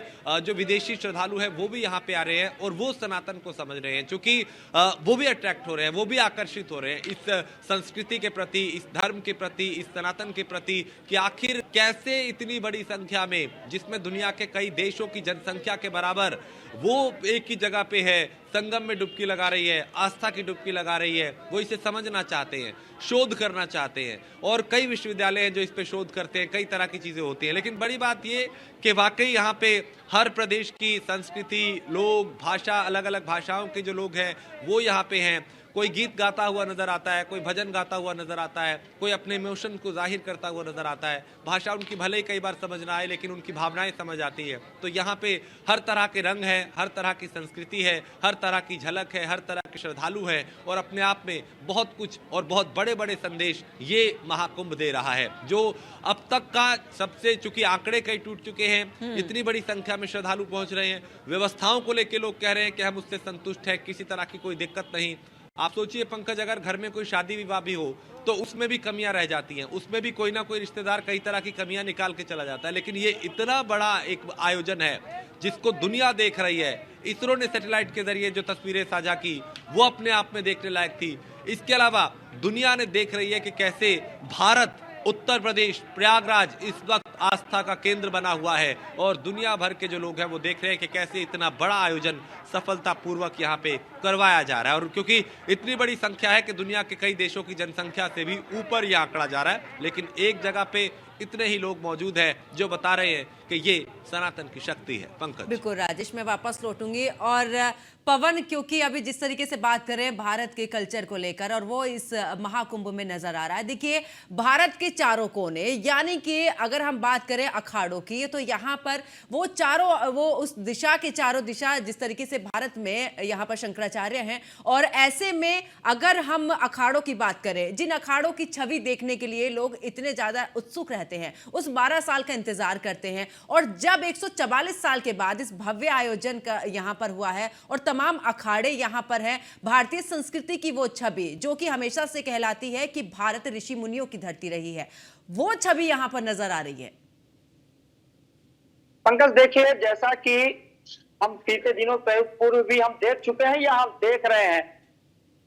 जो विदेशी श्रद्धालु हैं वो भी यहाँ पे आ रहे हैं, और वो सनातन को समझ रहे हैं, क्योंकि वो भी अट्रैक्ट हो रहे हैं, वो भी आकर्षित हो रहे हैं इस संस्कृति के प्रति, इस धर्म के प्रति, इस सनातन के प्रति, कि आखिर कैसे इतनी बड़ी संख्या में, जिसमें दुनिया के कई देशों की जनसंख्या के बराबर वो एक ही जगह पे है, संगम में डुबकी लगा रही है, आस्था की डुबकी लगा रही है, वो इसे समझना चाहते हैं, शोध करना चाहते हैं, और कई विश्वविद्यालय हैं जो इस पे शोध करते हैं, कई तरह की चीजें होती हैं। लेकिन बड़ी बात ये कि वाकई यहाँ पे हर प्रदेश की संस्कृति, लोग, भाषा, अलग अलग भाषाओं के जो लोग हैं वो यहाँ पे हैं। कोई गीत गाता हुआ नजर आता है, कोई भजन गाता हुआ नजर आता है, कोई अपने इमोशन को जाहिर करता हुआ नजर आता है। भाषा उनकी भले ही कई बार समझ ना आए, लेकिन उनकी भावनाएं समझ आती है। तो यहाँ पे हर तरह के रंग है, हर तरह की संस्कृति है, हर तरह की झलक है, हर तरह के श्रद्धालु है, और अपने आप में बहुत कुछ और बहुत बड़े बड़े संदेश ये महाकुंभ दे रहा है, जो अब तक का सबसे, चूंकि आंकड़े कई टूट चुके हैं, इतनी बड़ी संख्या में श्रद्धालु पहुंच रहे हैं। व्यवस्थाओं को लेकर लोग कह रहे हैं कि हम उससे संतुष्ट हैं, किसी तरह की कोई दिक्कत नहीं। आप सोचिए पंकज, अगर घर में कोई शादी विवाह भी हो तो उसमें भी कमियां रह जाती हैं, उसमें भी कोई ना कोई रिश्तेदार कई तरह की कमियां निकाल के चला जाता है, लेकिन ये इतना बड़ा एक आयोजन है जिसको दुनिया देख रही है। इसरो ने सैटेलाइट के जरिए जो तस्वीरें साझा की वो अपने आप में देखने लायक थी। इसके अलावा दुनिया ने देख रही है कि कैसे भारत, उत्तर प्रदेश, प्रयागराज इस वक्त आस्था का केंद्र बना हुआ है, और दुनिया भर के जो लोग हैं वो देख रहे हैं कि कैसे इतना बड़ा आयोजन सफलतापूर्वक यहाँ पे करवाया जा रहा है। और क्योंकि इतनी बड़ी संख्या है कि दुनिया के कई देशों की जनसंख्या से भी ऊपर यह आंकड़ा जा रहा है, लेकिन एक जगह पे इतने ही लोग मौजूद हैं जो बता रहे हैं कि ये सनातन की शक्ति है। पंकज। बिल्कुल राजेश, मैं वापस लौटूंगी। और पवन, क्योंकि अभी जिस तरीके से बात कर रहे हैं भारत के कल्चर को लेकर, और वो इस महाकुंभ में नजर आ रहा है। देखिए, भारत के चारों कोने, यानी कि अगर हम बात करें अखाड़ों की, तो यहाँ पर वो चारों, वो उस दिशा के चारों दिशा, जिस तरीके से भारत में यहाँ पर शंकराचार्य हैं, और ऐसे में अगर हम अखाड़ों की बात करें, जिन अखाड़ों की छवि देखने के लिए लोग इतने ज्यादा उत्सुक रहते हैं, उस 12 साल का इंतजार करते हैं, और जब 144 साल के बाद इस भव्य आयोजन का यहाँ पर हुआ है और तमाम अखाड़े यहाँ पर हैं, भारतीय संस्कृति की वो छवि जो कि हमेशा से कहलाती है कि भारत ऋषि मुनियों की धरती रही है, वो छवि यहाँ पर नजर आ रही है। पंकज, देखिए, जैसा कि हम बीते दिनों पूर्व भी हम देख चुके हैं या हम देख रहे हैं,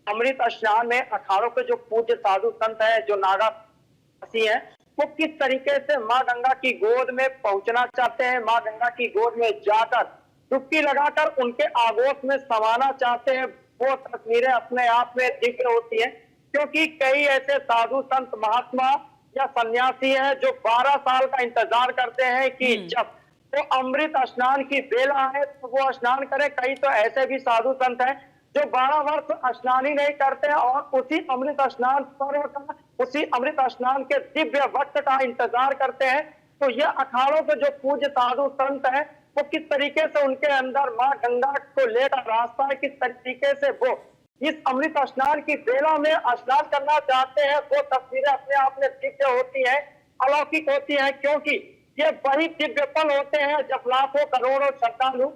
अमृत स्नान में अखाड़ों के जो पूज्य साधु संत है, जो नागासी हैं, वो किस तरीके से माँ गंगा की गोद में पहुंचना चाहते हैं, माँ गंगा की गोद में जाकर डुबकी लगाकर उनके आगोश में समाना चाहते हैं। वो तस्वीरें अपने आप में दिव्य होती हैं, क्योंकि कई ऐसे साधु संत महात्मा या सन्यासी हैं जो 12 साल का इंतजार करते हैं कि जब तो अमृत स्नान की बेला है तो वो स्नान करें। कई तो ऐसे भी साधु संत हैं जो 12 वर्ष स्नान ही नहीं करते हैं, और उसी अमृत स्नान पर्व का, उसी अमृत स्नान के दिव्य वक्त का इंतजार करते हैं। तो ये अखाड़ों के जो पूज्य साधु संत हैं, वो किस तरीके से उनके अंदर माँ गंगा को लेकर रास्ता है, किस तरीके से वो इस अमृत स्नान की बेला में स्नान करना चाहते हैं, वो तस्वीरें अपने आप में दिव्य होती है, अलौकिक होती है। क्योंकि ये वही दिव्य पल होते हैं जब लाखों करोड़ों श्रद्धालु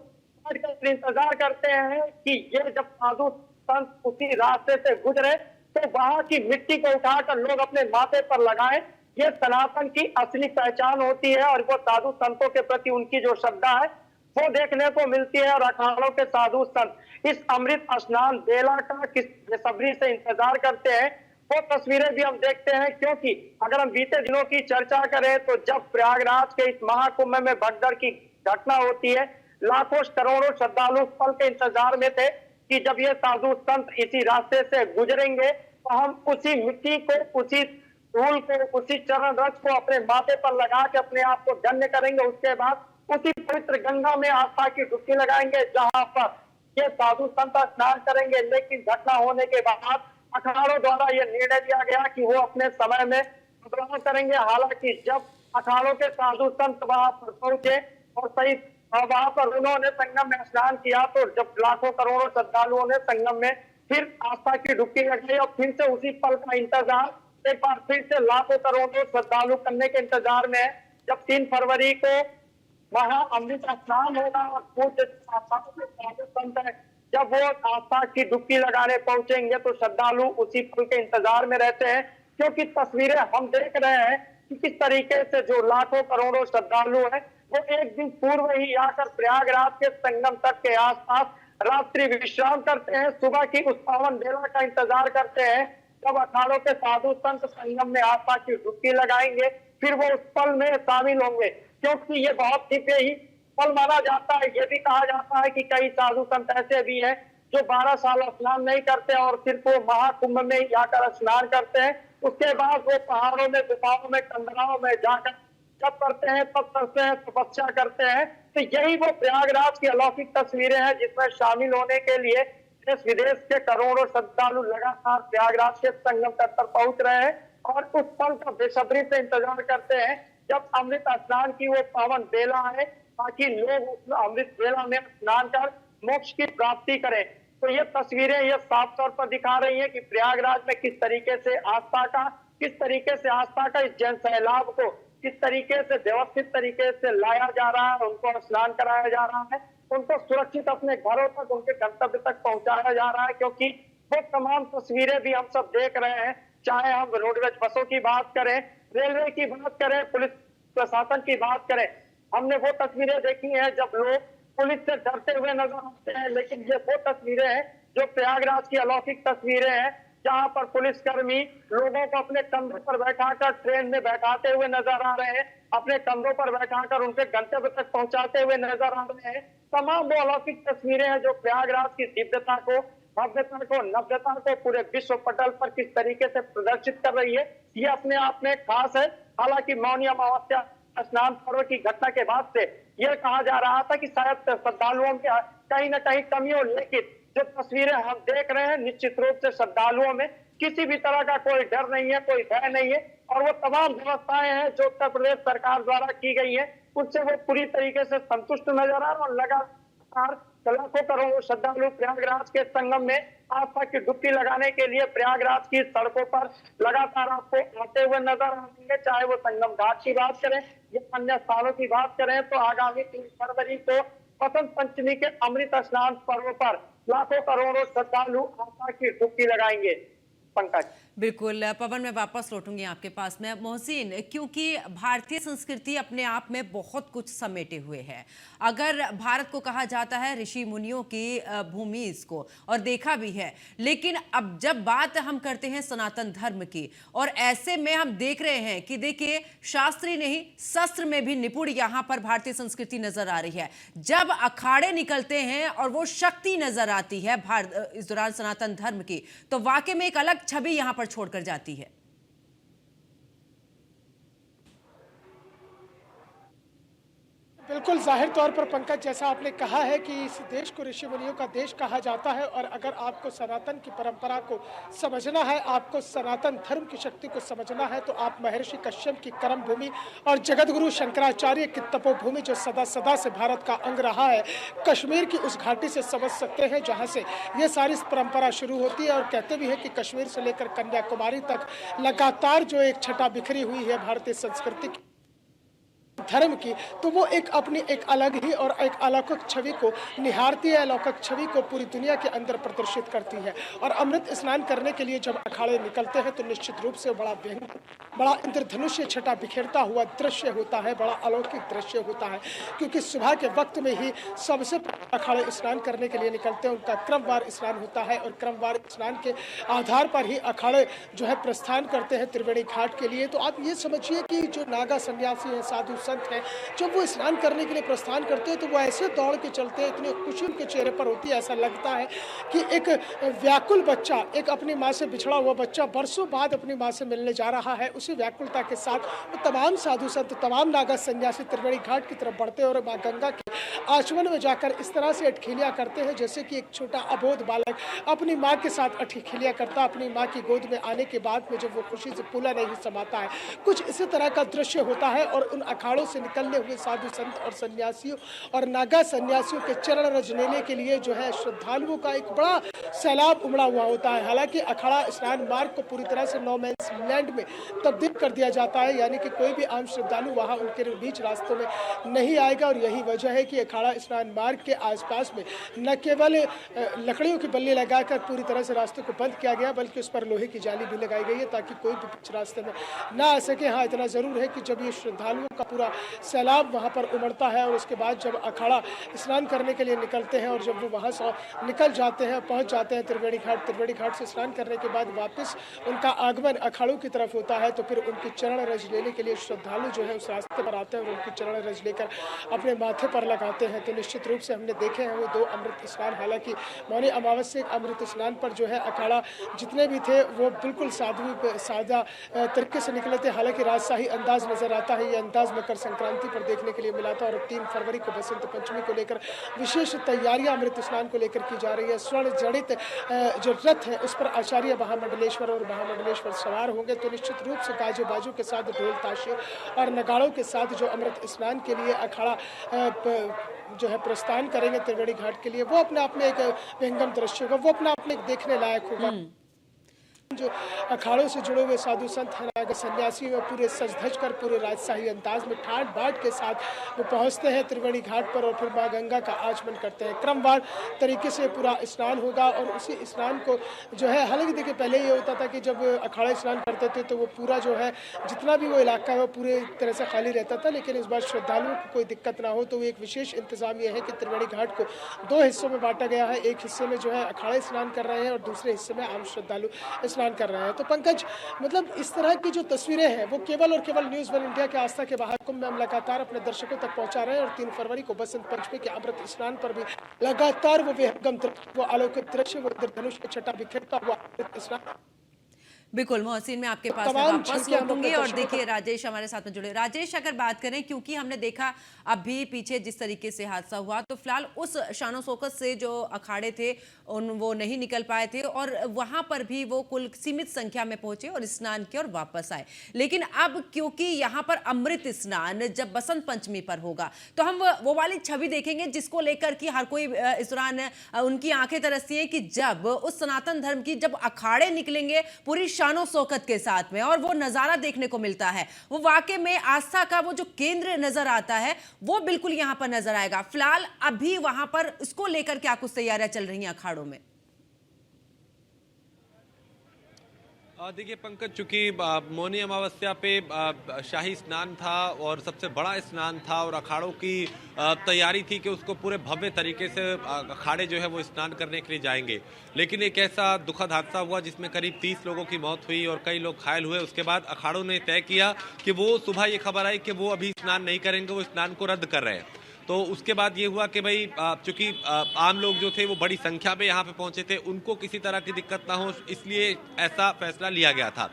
इंतजार करते हैं कि ये जब साधु संत उसी रास्ते से गुजरे तो वहां की मिट्टी को उठाकर लोग अपने माथे पर लगाएं। ये सनातन की असली पहचान होती है, और वो साधु संतों के प्रति उनकी जो श्रद्धा है वो देखने को मिलती है। और अखाड़ों के साधु संत इस अमृत स्नान बेला का किस बेसब्री से इंतजार करते हैं, वो तस्वीरें भी हम देखते हैं। क्योंकि अगर हम बीते दिनों की चर्चा करें तो जब प्रयागराज के इस महाकुंभ में भगदड़ की घटना होती है, लाखों करोड़ों श्रद्धालु पल के इंतजार में थे कि जब ये साधु संत इसी रास्ते से गुजरेंगे तो हम उसी मिट्टी को, उसी धूल को, उसी चरण रज को अपने माथे पर लगा के अपने आप को धन्य करेंगे। उसके बाद उसी पवित्र गंगा में आस्था की डुबकी लगाएंगे जहां पर ये साधु संत स्नान करेंगे। लेकिन घटना होने के बाद अखाड़ों द्वारा यह निर्णय लिया गया कि वो अपने समय में बदलाव करेंगे। हालांकि जब अखाड़ों के साधु संत वहां पर पहुंचे और सही वहां पर उन्होंने संगम में स्नान किया, तो जब लाखों करोड़ों श्रद्धालुओं ने संगम में फिर आस्था की डुबकी लगाई, और फिर से उसी पल का इंतजार एक बार फिर से लाखों करोड़ों श्रद्धालु करने के इंतजार में है। जब 3 फरवरी को वहां अमृत स्नान होगा और पूज्य साधु संत है, जब वो आस्था की डुबकी लगाने पहुंचेंगे तो श्रद्धालु उसी पल के इंतजार में रहते हैं। क्योंकि तस्वीरें हम देख रहे हैं कि किस तरीके से जो लाखों करोड़ों श्रद्धालु हैं वो एक दिन पूर्व ही आकर प्रयागराज के संगम तट के आसपास रात्रि विश्राम करते हैं। सुबह की उस पावन बेला का इंतजार करते हैं जब अखाड़ों के साधु संत संगम में आस्था की डुबकी लगाएंगे, फिर वो उस पल में शामिल होंगे। क्योंकि ये बहुत दिव्य ही पल माना जाता है। ये भी कहा जाता है कि कई साधु संत ऐसे भी हैं जो 12 साल स्नान नहीं करते और सिर्फ वो महाकुंभ में ही आकर स्नान करते हैं। उसके बाद वो पहाड़ों में, गुफाओं में, कंदराओं में जाकर जब करते हैं, तब करते हैं, तपस्या करते हैं। तो यही वो प्रयागराज की अलौकिक तस्वीरें हैं जिसमें शामिल होने के लिए देश विदेश के करोड़ों श्रद्धालु लगातार प्रयागराज के संगम तट पर पहुंच रहे हैं और उस पल का बेसब्री से इंतजार करते हैं जब अमृत स्नान की वो पावन बेला है, ताकि लोग उस अमृत बेला में स्नान कर मोक्ष की प्राप्ति करें। तो ये तस्वीरें ये साफ तौर पर दिखा रही हैं कि प्रयागराज में किस तरीके से आस्था का इस जन सैलाब को किस तरीके से व्यवस्थित तरीके से लाया जा रहा है, उनको स्नान कराया जा रहा है, उनको सुरक्षित अपने घरों तक, उनके गंतव्य तक पहुंचाया जा रहा है। क्योंकि वो तमाम तस्वीरें भी हम सब देख रहे हैं, चाहे हम रोडवेज बसों की बात करें, रेलवे की बात करें, पुलिस प्रशासन की बात करें। हमने वो तस्वीरें देखी हैं जब लोग पुलिस से डरते हुए नजर आते हैं, लेकिन ये वो तस्वीरें हैं जो प्रयागराज की अलौकिक तस्वीरें हैं, जहां पर पुलिसकर्मी लोगों को अपने कंधों पर बैठाकर ट्रेन में बैठाते हुए नजर आ रहे हैं, अपने कंधों पर बैठाकर उनके गंतव्य तक पहुंचाते हुए नजर आ रहे हैं। तमाम वो अलौकिक तस्वीरें हैं जो प्रयागराज की दिव्यता को, भव्यता को, नव्यता को पूरे विश्व पटल पर किस तरीके से प्रदर्शित कर रही है, ये अपने आप में खास है। हालांकि मौनी अमावस्या स्नान पर्व की घटना के बाद से यह कहा जा रहा था कि शायद श्रद्धालुओं के कहीं न कहीं कमी हो, लेकिन जो तस्वीरें हम देख रहे हैं निश्चित रूप से श्रद्धालुओं में किसी भी तरह का कोई डर नहीं है, कोई भय नहीं है, और वो तमाम व्यवस्थाएं हैं जो उत्तर प्रदेश सरकार द्वारा की गई है उससे वो पूरी तरीके से संतुष्ट नजर आ रहा है। और लगातार लाखों करोड़ों श्रद्धालु प्रयागराज के संगम में आस्था की डुबकी लगाने के लिए प्रयागराज की सड़कों पर लगातार आपको आते हुए नजर आएंगे। चाहे वो संगम घाट की बात करें या अन्य स्थानों की बात करें, तो आगामी 3 फरवरी को वसंत पंचमी के अमृत स्नान पर्व पर लाखों करोड़ों श्रद्धालु आस्था की डुबकी लगाएंगे। पंकज, बिल्कुल पवन, मैं वापस लौटूंगी आपके पास में। मोहसिन, क्योंकि भारतीय संस्कृति अपने आप में बहुत कुछ समेटे हुए है। अगर भारत को कहा जाता है ऋषि मुनियों की भूमि इसको, और देखा भी है, लेकिन अब जब बात हम करते हैं सनातन धर्म की, और ऐसे में हम देख रहे हैं कि देखिए शास्त्री नहीं शस्त्र में भी निपुण यहाँ पर भारतीय संस्कृति नजर आ रही है। जब अखाड़े निकलते हैं और वो शक्ति नजर आती है इस दौरान सनातन धर्म की, तो वाकई में एक अलग छवि यहां पर छोड़कर जाती है। बिल्कुल जाहिर तौर पर पंकज, जैसा आपने कहा है कि इस देश को ऋषि मुनियों का देश कहा जाता है, और अगर आपको सनातन की परंपरा को समझना है, आपको सनातन धर्म की शक्ति को समझना है, तो आप महर्षि कश्यप की कर्म भूमि और जगतगुरु शंकराचार्य की तपोभूमि जो सदा सदा से भारत का अंग रहा है, कश्मीर की उस घाटी से समझ सकते हैं जहाँ से ये सारी परंपरा शुरू होती है। और कहते भी हैं कि कश्मीर से लेकर कन्याकुमारी तक लगातार जो एक छटा बिखरी हुई है भारतीय संस्कृति की, धर्म की, तो वो एक अपनी एक अलग ही और एक अलौकिक छवि को निहारती है, अलौकिक छवि को पूरी दुनिया के अंदर प्रदर्शित करती है। और अमृत स्नान करने के लिए जब अखाड़े निकलते हैं तो निश्चित रूप से बड़ा इंद्रधनुष्य छटा बिखेरता हुआ दृश्य होता है, बड़ा अलौकिक दृश्य होता है। क्योंकि सुबह के वक्त में ही सबसे अखाड़े स्नान करने के लिए निकलते हैं, उनका क्रमवार स्नान होता है, और क्रमवार स्नान के आधार पर ही अखाड़े जो है प्रस्थान करते हैं त्रिवेणी घाट के लिए। तो आप ये समझिए कि जो नागा सन्यासी हैं, साधु संत हैं, जब वो स्नान करने के लिए प्रस्थान करते हैं तो वो ऐसे दौड़ के चलते हैं, इतनी खुशी उनके चेहरे पर होती है, ऐसा लगता है कि एक व्याकुल बच्चा, एक अपनी माँ से बिछड़ा हुआ बच्चा बरसों बाद अपनी माँ से मिलने जा रहा है। उसी व्याकुलता के साथ वो तमाम साधु संत, तमाम नागा सन्यासी त्रिवेणी घाट की तरफ बढ़ते हैं और माँ गंगा के आचमन में जाकर इस तरह से अटखेलियाँ करते हैं जैसे कि एक छोटा अबोध बालक अपनी माँ के साथ अटखेलियाँ करता, अपनी माँ की गोद में आने के बाद में जब वो खुशी से फूला नहीं समाता है। कुछ इसी तरह का दृश्य होता है। और उन अखाड़ों से निकलने हुए साधु संत और सन्यासियों और नागा सन्यासियों के चरण रज लेने के लिए जो है श्रद्धालुओं का एक बड़ा सैलाब उमड़ा हुआ होता है। हालांकि अखाड़ा स्नान मार्ग को पूरी तरह से नो मैंस लैंड में तब्दील कर दिया जाता है, यानी कि कोई भी आम श्रद्धालु वहां उनके बीच रास्तों में नहीं आएगा। और यही वजह है कि अखाड़ा स्नान मार्ग के आसपास में न केवल लकड़ियों की बल्ली लगाकर पूरी तरह से रास्तों को बंद किया गया, बल्कि उस पर लोहे की जाली भी लगाई गई है ताकि कोई भी बीच रास्ते में ना आ सके। हाँ, इतना जरूर है कि जब ये श्रद्धालुओं का पूरा सैलाब वहाँ पर उमड़ता है और उसके बाद जब अखाड़ा स्नान करने के लिए निकलते हैं और जब वो वहाँ से निकल जाते हैं, पहुँच जाते हैं त्रिवेणी घाट से स्नान करने के बाद वापस उनका आगमन अखाड़ों की तरफ होता है, तो फिर उनकी चरण रज लेने के लिए श्रद्धालु जो है उस रास्ते पर आते हैं और उनकी चरण रज लेकर अपने माथे पर लगाते हैं तो निश्चित रूप से हमने देखे हैं वो 2 अमृत स्नान, हालांकि मौनी अमावस्या अमृत स्नान पर जो है अखाड़ा जितने भी थे वो बिल्कुल सादा तरीके से निकले थे। हालांकि राजशाही अंदाज नजर आता है, ये अंदाज मकर संक्रांति पर देखने के लिए मिला था। और 3 फरवरी को बसंत पंचमी को लेकर विशेष तैयारियां अमृत स्नान को लेकर की जा रही है। स्वर्ण जड़ित जो रथ है उस पर आचार्य महामंडलेश्वर और महामंडलेश्वर सवार होंगे, तो निश्चित रूप से गाजो बाजू के साथ ढोल ताशे और नगाड़ों के साथ जो अमृत स्नान के लिए अखाड़ा जो है प्रस्थान करेंगे त्रिवेणी घाट के लिए, वो अपने आप में एक विहंगम दृश्य होगा, वो अपने आप में एक देखने लायक होगा। जो अखाड़ों से जुड़े हुए साधु संत हैं, अगर सन्यासी में पूरे सज धज कर पूरे राजशाही अंदाज में ठाट बाट के साथ वो पहुंचते हैं त्रिवेणी घाट पर और फिर माँ गंगा का आचमन करते हैं। क्रमवार तरीके से पूरा स्नान होगा और उसी स्नान को जो है, हालांकि देखिए पहले ये होता था कि जब अखाड़े स्नान करते थे तो वो पूरा जो है जितना भी वो इलाका है वो पूरे तरह से खाली रहता था, लेकिन इस बार श्रद्धालुओं को कोई दिक्कत ना हो तो एक विशेष इंतजाम ये है कि त्रिवेणी घाट को 2 हिस्सों में बांटा गया है। एक हिस्से में जो है अखाड़े स्नान कर रहे हैं और दूसरे हिस्से में आम श्रद्धालु स्नान कर रहे हैं। तो पंकज, मतलब इस तरह की जो तस्वीरें हैं वो केवल और केवल न्यूज़ वन इंडिया के आस्था के महाकुंभ में हम लगातार अपने दर्शकों तक पहुंचा रहे हैं। और 3 फरवरी को बसंत पंचमी के अमृत स्नान पर भी लगातार वो विहंगम दृश्य, वो अलौकिक दृश्य, वो इंद्रधनुष की छटा बिखेरता हुआ अमृत स्नान। बिल्कुल मोहसिन, मैं आपके पास तमाम वापस झलकियां हम लौटूंगी। अपने और दर्शकों देखिए राजेश हमारे साथ में जुड़े। राजेश, अगर बात करें, क्योंकि हमने देखा अभी पीछे जिस तरीके से हादसा हुआ, तो फिलहाल उस शानो शौकत से जो अखाड़े थे वो नहीं निकल पाए थे और वहां पर भी वो कुल सीमित संख्या में पहुंचे और स्नान किए और वापस आए। लेकिन अब क्योंकि यहाँ पर अमृत स्नान जब बसंत पंचमी पर होगा तो हम वो वाली छवि देखेंगे जिसको लेकर कि हर कोई इस दौरान उनकी आंखें तरसती हैं कि जब उस सनातन धर्म की जब अखाड़े निकलेंगे पूरी शानो शौकत के साथ में और वो नजारा देखने को मिलता है, वो वाकई में आस्था का वो जो केंद्र नजर आता है वो बिल्कुल यहां पर नजर आएगा। फिलहाल अभी वहां पर इसको लेकर क्या कुछ तैयारियां चल रही हैं अखाड़ों में? देखिए पंकज, चूंकि मौनी अमावस्या पे शाही स्नान था और सबसे बड़ा स्नान था और अखाड़ों की तैयारी थी कि उसको पूरे भव्य तरीके से अखाड़े जो है वो स्नान करने के लिए जाएंगे, लेकिन एक ऐसा दुखद हादसा हुआ जिसमें करीब 30 लोगों की मौत हुई और कई लोग घायल हुए। उसके बाद अखाड़ों ने तय किया कि वो सुबह ये खबर आई कि वो अभी स्नान नहीं करेंगे, वो स्नान को रद्द कर रहे हैं। तो उसके बाद ये हुआ कि भाई चूंकि आम लोग जो थे वो बड़ी संख्या में यहाँ पे पहुंचे थे, उनको किसी तरह की दिक्कत ना हो इसलिए ऐसा फैसला लिया गया था।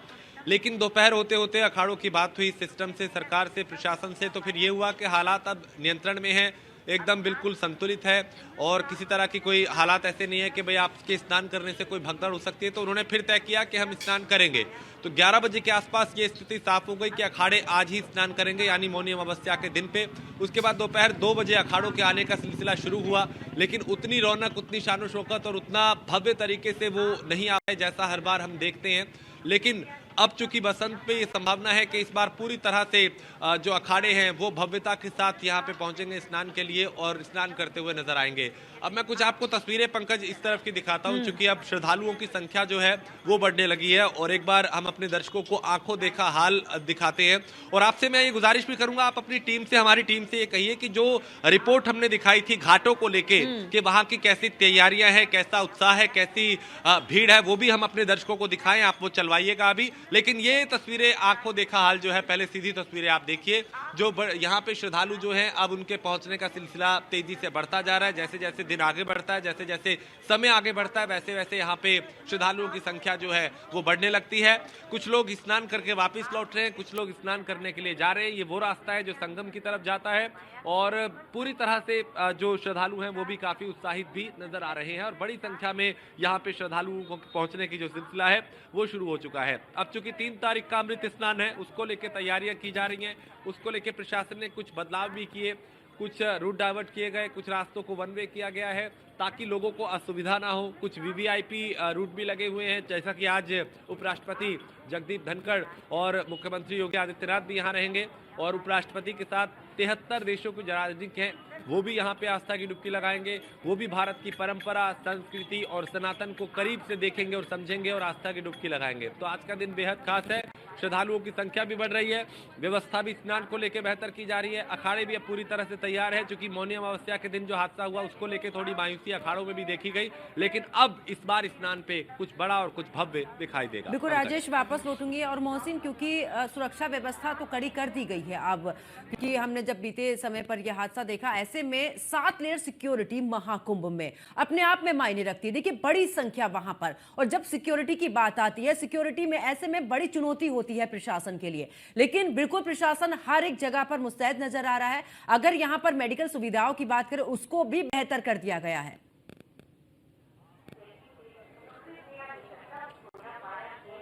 लेकिन दोपहर होते होते अखाड़ों की बात हुई सिस्टम से, सरकार से, प्रशासन से, तो फिर ये हुआ कि हालात अब नियंत्रण में हैं, एकदम बिल्कुल संतुलित है और किसी तरह की कोई हालात ऐसे नहीं है कि भाई आपके स्नान करने से कोई भगदड़ हो सकती है। तो उन्होंने फिर तय किया कि हम स्नान करेंगे। तो 11 बजे के आसपास ये स्थिति साफ हो गई कि अखाड़े आज ही स्नान करेंगे, यानी मौनी अमावस्या के दिन पे। उसके बाद दोपहर 2 बजे अखाड़ों के आने का सिलसिला शुरू हुआ, लेकिन उतनी रौनक, उतनी शानो शौकत और उतना भव्य तरीके से वो नहीं आए जैसा हर बार हम देखते हैं। लेकिन अब चूंकि बसंत पे ये संभावना है कि इस बार पूरी तरह से जो अखाड़े हैं वो भव्यता के साथ यहाँ पे पहुंचेंगे स्नान के लिए और स्नान करते हुए नजर आएंगे। अब मैं कुछ आपको तस्वीरें पंकज इस तरफ की दिखाता हूँ, चूंकि अब श्रद्धालुओं की संख्या जो है वो बढ़ने लगी है और एक बार हम अपने दर्शकों को आंखों देखा हाल दिखाते हैं। और आपसे मैं ये गुजारिश भी करूंगा, आप अपनी टीम से, हमारी टीम से ये कहिए कि जो रिपोर्ट हमने दिखाई थी घाटों को लेके कि वहां की कैसी तैयारियां हैं, कैसा उत्साह है, कैसी भीड़ है, वो भी हम अपने दर्शकों को दिखाएं। आप वो चलवाइएगा अभी। लेकिन ये तस्वीरें आंखों देखा हाल जो है, पहले सीधी तस्वीरें आप देखिए, जो यहाँ पे श्रद्धालु जो हैं अब उनके पहुंचने का सिलसिला तेजी से बढ़ता जा रहा है। जैसे जैसे दिन आगे बढ़ता है, जैसे जैसे समय आगे बढ़ता है, वैसे वैसे यहाँ पे श्रद्धालुओं की संख्या जो है वो बढ़ने लगती है। कुछ लोग स्नान करके वापस लौट रहे हैं, कुछ लोग स्नान करने के लिए जा रहे हैं। ये वो रास्ता है जो संगम की तरफ जाता है और पूरी तरह से जो श्रद्धालु हैं वो भी काफी उत्साहित भी नजर आ रहे हैं और बड़ी संख्या में यहाँ पे श्रद्धालुओं को पहुंचने की जो सिलसिला है वो शुरू हो चुका है। अब चूंकि 3 तारीख का अमृत स्नान है, उसको लेकर तैयारियां की जा रही हैं। उसको लेकर प्रशासन ने कुछ बदलाव भी किए, कुछ रूट डाइवर्ट किए गए, कुछ रास्तों को वन वे किया गया है ताकि लोगों को असुविधा ना हो। कुछ वीवीआईपी रूट भी लगे हुए हैं, जैसा कि आज उपराष्ट्रपति जगदीप धनखड़ और मुख्यमंत्री योगी आदित्यनाथ भी यहाँ रहेंगे और उपराष्ट्रपति के साथ 73 देशों के राजनीतिक हैं वो भी यहाँ पे आस्था की डुबकी लगाएंगे। वो भी भारत की परंपरा, संस्कृति और सनातन को करीब से देखेंगे और समझेंगे और आस्था की डुबकी लगाएंगे। तो आज का दिन बेहद खास है। श्रद्धालुओं की संख्या भी बढ़ रही है, व्यवस्था भी स्नान को लेकर बेहतर की जा रही है। अखाड़े भी अब पूरी तरह से तैयार है, क्योंकि मौनी अमावस्या के दिन जो हादसा हुआ उसको लेकर थोड़ी मायूसी अखाड़ों में भी देखी गई, लेकिन अब इस बार स्नान पे कुछ बड़ा और कुछ भव्य दिखाई देगा। बिल्कुल राजेश, वापस लौटूंगी। और मोहसिन, क्योंकि सुरक्षा व्यवस्था तो कड़ी कर दी गई है अब, क्योंकि हमने जब बीते समय पर यह हादसा देखा, ऐसे में 7 लेयर सिक्योरिटी महाकुंभ में अपने आप में मायने रखती है। देखिए बड़ी संख्या वहां पर, और जब सिक्योरिटी की बात आती है, सिक्योरिटी में ऐसे में बड़ी चुनौती होती है प्रशासन के लिए, लेकिन बिल्कुल प्रशासन हर एक जगह पर मुस्तैद नजर आ रहा है। अगर यहां पर मेडिकल सुविधाओं की बात करें, उसको भी बेहतर कर दिया गया है।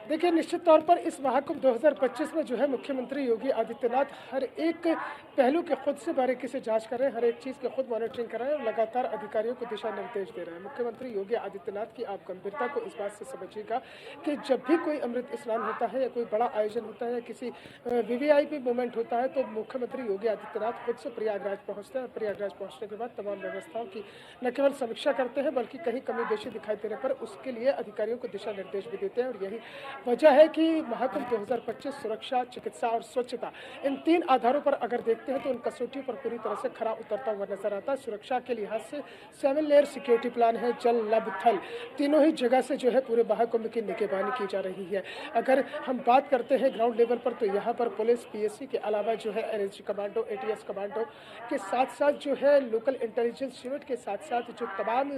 देखिए, निश्चित तौर पर इस महाकुंभ 2025 में जो है मुख्यमंत्री योगी आदित्यनाथ हर एक पहलू के खुद से बारीकी से जांच कर रहे हैं, हर एक चीज़ के खुद मॉनिटरिंग कर रहे हैं और लगातार अधिकारियों को दिशा निर्देश दे रहे हैं। मुख्यमंत्री योगी आदित्यनाथ की आप गंभीरता को इस बात से समझिएगा कि जब भी कोई अमृत स्नान होता है या कोई बड़ा आयोजन होता है या किसी वीवीआईपी मूवमेंट होता है, तो मुख्यमंत्री योगी आदित्यनाथ खुद से प्रयागराज पहुँचते हैं। प्रयागराज पहुँचने के बाद तमाम व्यवस्थाओं की न केवल समीक्षा करते हैं, बल्कि कहीं कमी बेशी दिखाई देने पर उसके लिए अधिकारियों को दिशा निर्देश भी देते हैं। और यही वजह है कि महाकुंभ 2025 सुरक्षा, चिकित्सा और स्वच्छता, इन 3 आधारों पर अगर देखते हैं तो उन कसौटियों पर पूरी तरह से खरा उतरता हुआ नजर आता है। सुरक्षा के लिहाज से 7 लेयर सिक्योरिटी प्लान है, जल, नभ, थल, तीनों ही जगह से जो है पूरे महाकुंभ की निगरानी की जा रही है। अगर हम बात करते हैं ग्राउंड लेवल पर, तो यहाँ पर पुलिस, पीएससी के अलावा जो है एनएसजी कमांडो, एटीएस कमांडो के साथ साथ जो है लोकल इंटेलिजेंस यूनिट के साथ साथ जो तमाम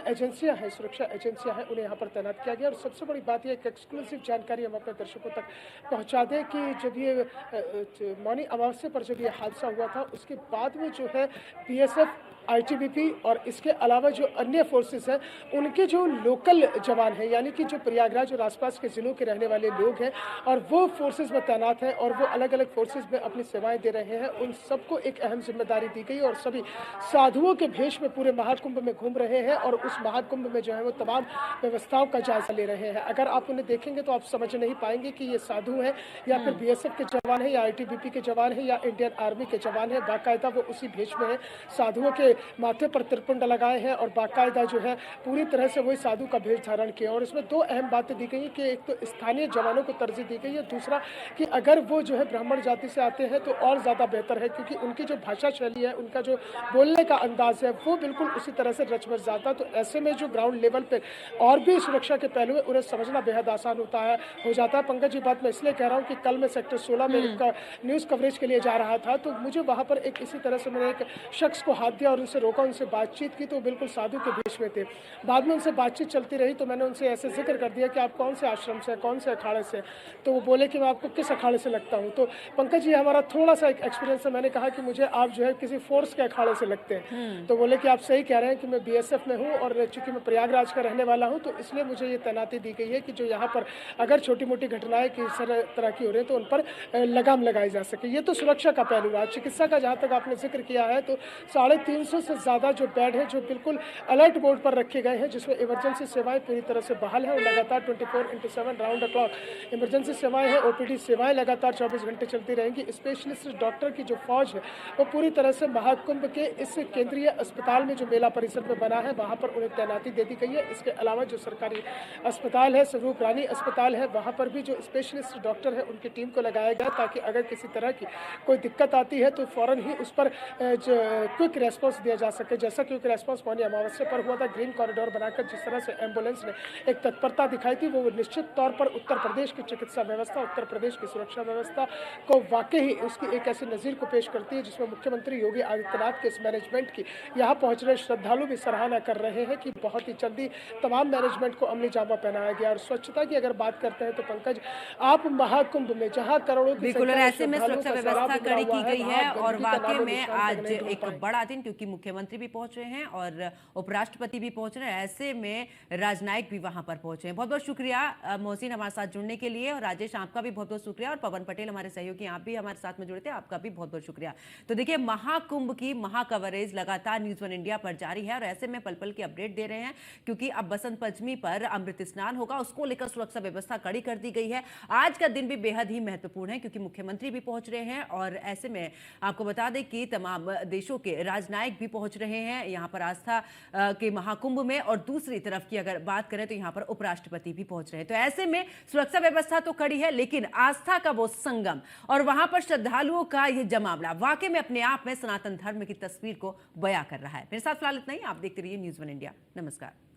एजेंसियां हैं, सुरक्षा एजेंसियां हैं, उन्हें यहाँ पर तैनात किया गया। और सबसे बड़ी बात यह एक एक्सक्लूसिव जानकारी हम अपने दर्शकों तक पहुंचा दें कि जब ये मौनी अमावस्या पर जब ये हादसा हुआ था, उसके बाद में जो है बीएसएफ, आईटीबीपी और इसके अलावा जो अन्य फोर्सेस हैं, उनके जो लोकल जवान हैं, यानी कि जो प्रयागराज और आसपास के ज़िलों के रहने वाले लोग हैं और वो फोर्सेस में तैनात हैं और वो अलग अलग फोर्सेस में अपनी सेवाएं दे रहे हैं, उन सबको एक अहम जिम्मेदारी दी गई और सभी साधुओं के भेष में पूरे महाकुंभ में घूम रहे हैं और उस महाकुंभ में जो है वो तमाम व्यवस्थाओं का जायजा ले रहे हैं। अगर आप उन्हें देखेंगे तो आप समझ नहीं पाएंगे कि ये साधु हैं या फिर बीएसएफ के जवान हैं या आईटीबीपी के जवान हैं या इंडियन आर्मी के जवान हैं। बाकायदा वो उसी भेष में है, साधुओं के माथे पर त्रिपुंड लगाए हैं और बाकायदा जो है पूरी तरह से वही साधु का भेष धारण किया। और इसमें 2 अहम बातें दी गई हैं कि एक तो स्थानीय जवानों को तरजीह दी गई है, दूसरा कि अगर वो जो है ब्राह्मण जाति से आते हैं तो और ज़्यादा बेहतर है, क्योंकि उनकी जो भाषा शैली है, उनका जो बोलने का अंदाज है, वो बिल्कुल उसी तरह से रच बस जाता। तो ऐसे में जो ग्राउंड लेवल पर और भी सुरक्षा के पहलू है, उन्हें समझना बेहद आसान हो जाता है। पंकज जी, बात मैं इसलिए कह रहा हूँ कि कल मैं सेक्टर 16 में एक न्यूज़ कवरेज के लिए जा रहा था, तो मुझे वहाँ पर एक इसी तरह से मैंने एक शख्स को हाथ दिया और उनसे रोका, उनसे बातचीत की, तो बिल्कुल साधु के भेष में थे। बाद में उनसे बातचीत चलती रही तो मैंने उनसे ऐसे जिक्र कर दिया कि आप कौन से आश्रम से, कौन से अखाड़े से, तो वो बोले कि मैं आपको किस अखाड़े से लगता हूँ। तो पंकज जी, हमारा थोड़ा सा एक एक्सपीरियंस है। मैंने कहा कि मुझे आप जो है किसी फोर्स के अखाड़े से लगते हैं। तो बोले कि आप सही कह रहे हैं कि मैं बीएसएफ में हूँ और चूंकि मैं प्रयागराज का रहने वाला हूँ, तो इसलिए मुझे ये तैनाती दी गई है कि जो यहाँ पर अगर छोटी मोटी घटनाएं किसी तरह की हो रही है तो उन पर लगाम लगाई जा सके। ये तो सुरक्षा का पहलू रहा। चिकित्सा का जहाँ तक आपने जिक्र किया है, तो 350 से ज़्यादा जो बेड है जो बिल्कुल अलर्ट मोड पर रखे गए हैं, जिसमें इमरजेंसी सेवाएं पूरी तरह से बहाल है और लगातार 24/7 राउंड द क्लॉक इमरजेंसी सेवाएं हैं। ओपीडी सेवाएं लगातार 24 घंटे चलती रहेंगी। स्पेशलिस्ट डॉक्टर की जो फौज है वो पूरी तरह से महाकुंभ के इस केंद्रीय अस्पताल में जो मेला परिसर में बना है, वहाँ पर उन्हें तैनाती दे दी गई है। इसके अलावा जो सरकारी अस्पताल है, स्वरूप रानी अस्पताल है, वहाँ पर भी जो स्पेशलिस्ट डॉक्टर है उनकी टीम को लगाया गया, ताकि अगर किसी तरह की कोई दिक्कत आती है तो फौरन ही उस पर क्विक रेस्पॉन्स दिया जा सके। जैसा क्विक रेस्पॉन्स मौनी अमावस्या पर हुआ था, ग्रीन कॉरिडोर बनाकर जिस तरह से एम्बुलेंस ने एक तत्परता दिखाई थी, वो निश्चित तौर पर उत्तर प्रदेश की चिकित्सा व्यवस्था, उत्तर प्रदेश की सुरक्षा व्यवस्था को वाकई ही उसकी एक ऐसी नज़ीर को पेश करती है जिसमें मुख्यमंत्री योगी आदित्यनाथ के इस मैनेजमेंट की यहाँ पहुँच रहे श्रद्धालु भी सराहना कर रहे हैं कि बहुत ही जल्दी तमाम मैनेजमेंट को अमली जामा पहनाया गया। और स्वच्छता की अगर बात करते हैं तो पंकज, आप महाकुंभ में जहाँ करोड़ों बिल्कुल, और ऐसे में सुरक्षा व्यवस्था कड़ी की गई है और वाकई में आज एक बड़ा दिन, क्योंकि मुख्यमंत्री भी पहुंच रहे हैं और उपराष्ट्रपति भी पहुंच रहे हैं, ऐसे में राजनायक भी वहां पर पहुंचे हैं। बहुत बहुत शुक्रिया मोहसिन हमारे साथ जुड़ने के लिए, और राजेश आपका भी बहुत बहुत शुक्रिया, और पवन पटेल हमारे सहयोगी आप भी हमारे साथ में जुड़े थे, आपका भी बहुत बहुत शुक्रिया। तो देखिए, महाकुंभ की महाकवरेज लगातार न्यूज़ 1 इंडिया पर जारी है और ऐसे में पल पल की अपडेट दे रहे हैं, क्योंकि अब बसंत पंचमी पर अमृत स्नान होगा, उसको लेकर सुरक्षा व्यवस्था कड़ी कर दी गई है। आज का दिन भी बेहद ही महत्वपूर्ण है क्योंकि मुख्यमंत्री भी पहुंच रहे हैं और ऐसे में आपको बता दें कि तमाम देशों के राजनायक भी पहुंच रहे हैं यहां पर आस्था के महाकुंभ में, और दूसरी तरफ की अगर बात करें तो यहां पर उपराष्ट्रपति भी पहुंच रहे हैं। तो ऐसे में सुरक्षा व्यवस्था तो कड़ी है, लेकिन आस्था का वो संगम और वहां पर श्रद्धालुओं का ये जमावड़ा वाकई में अपने आप में सनातन धर्म की तस्वीर को बयां कर रहा है। मेरे साथ फिलहाल इतना ही। आप देखते रहिए न्यूज़ 1 इंडिया। नमस्कार।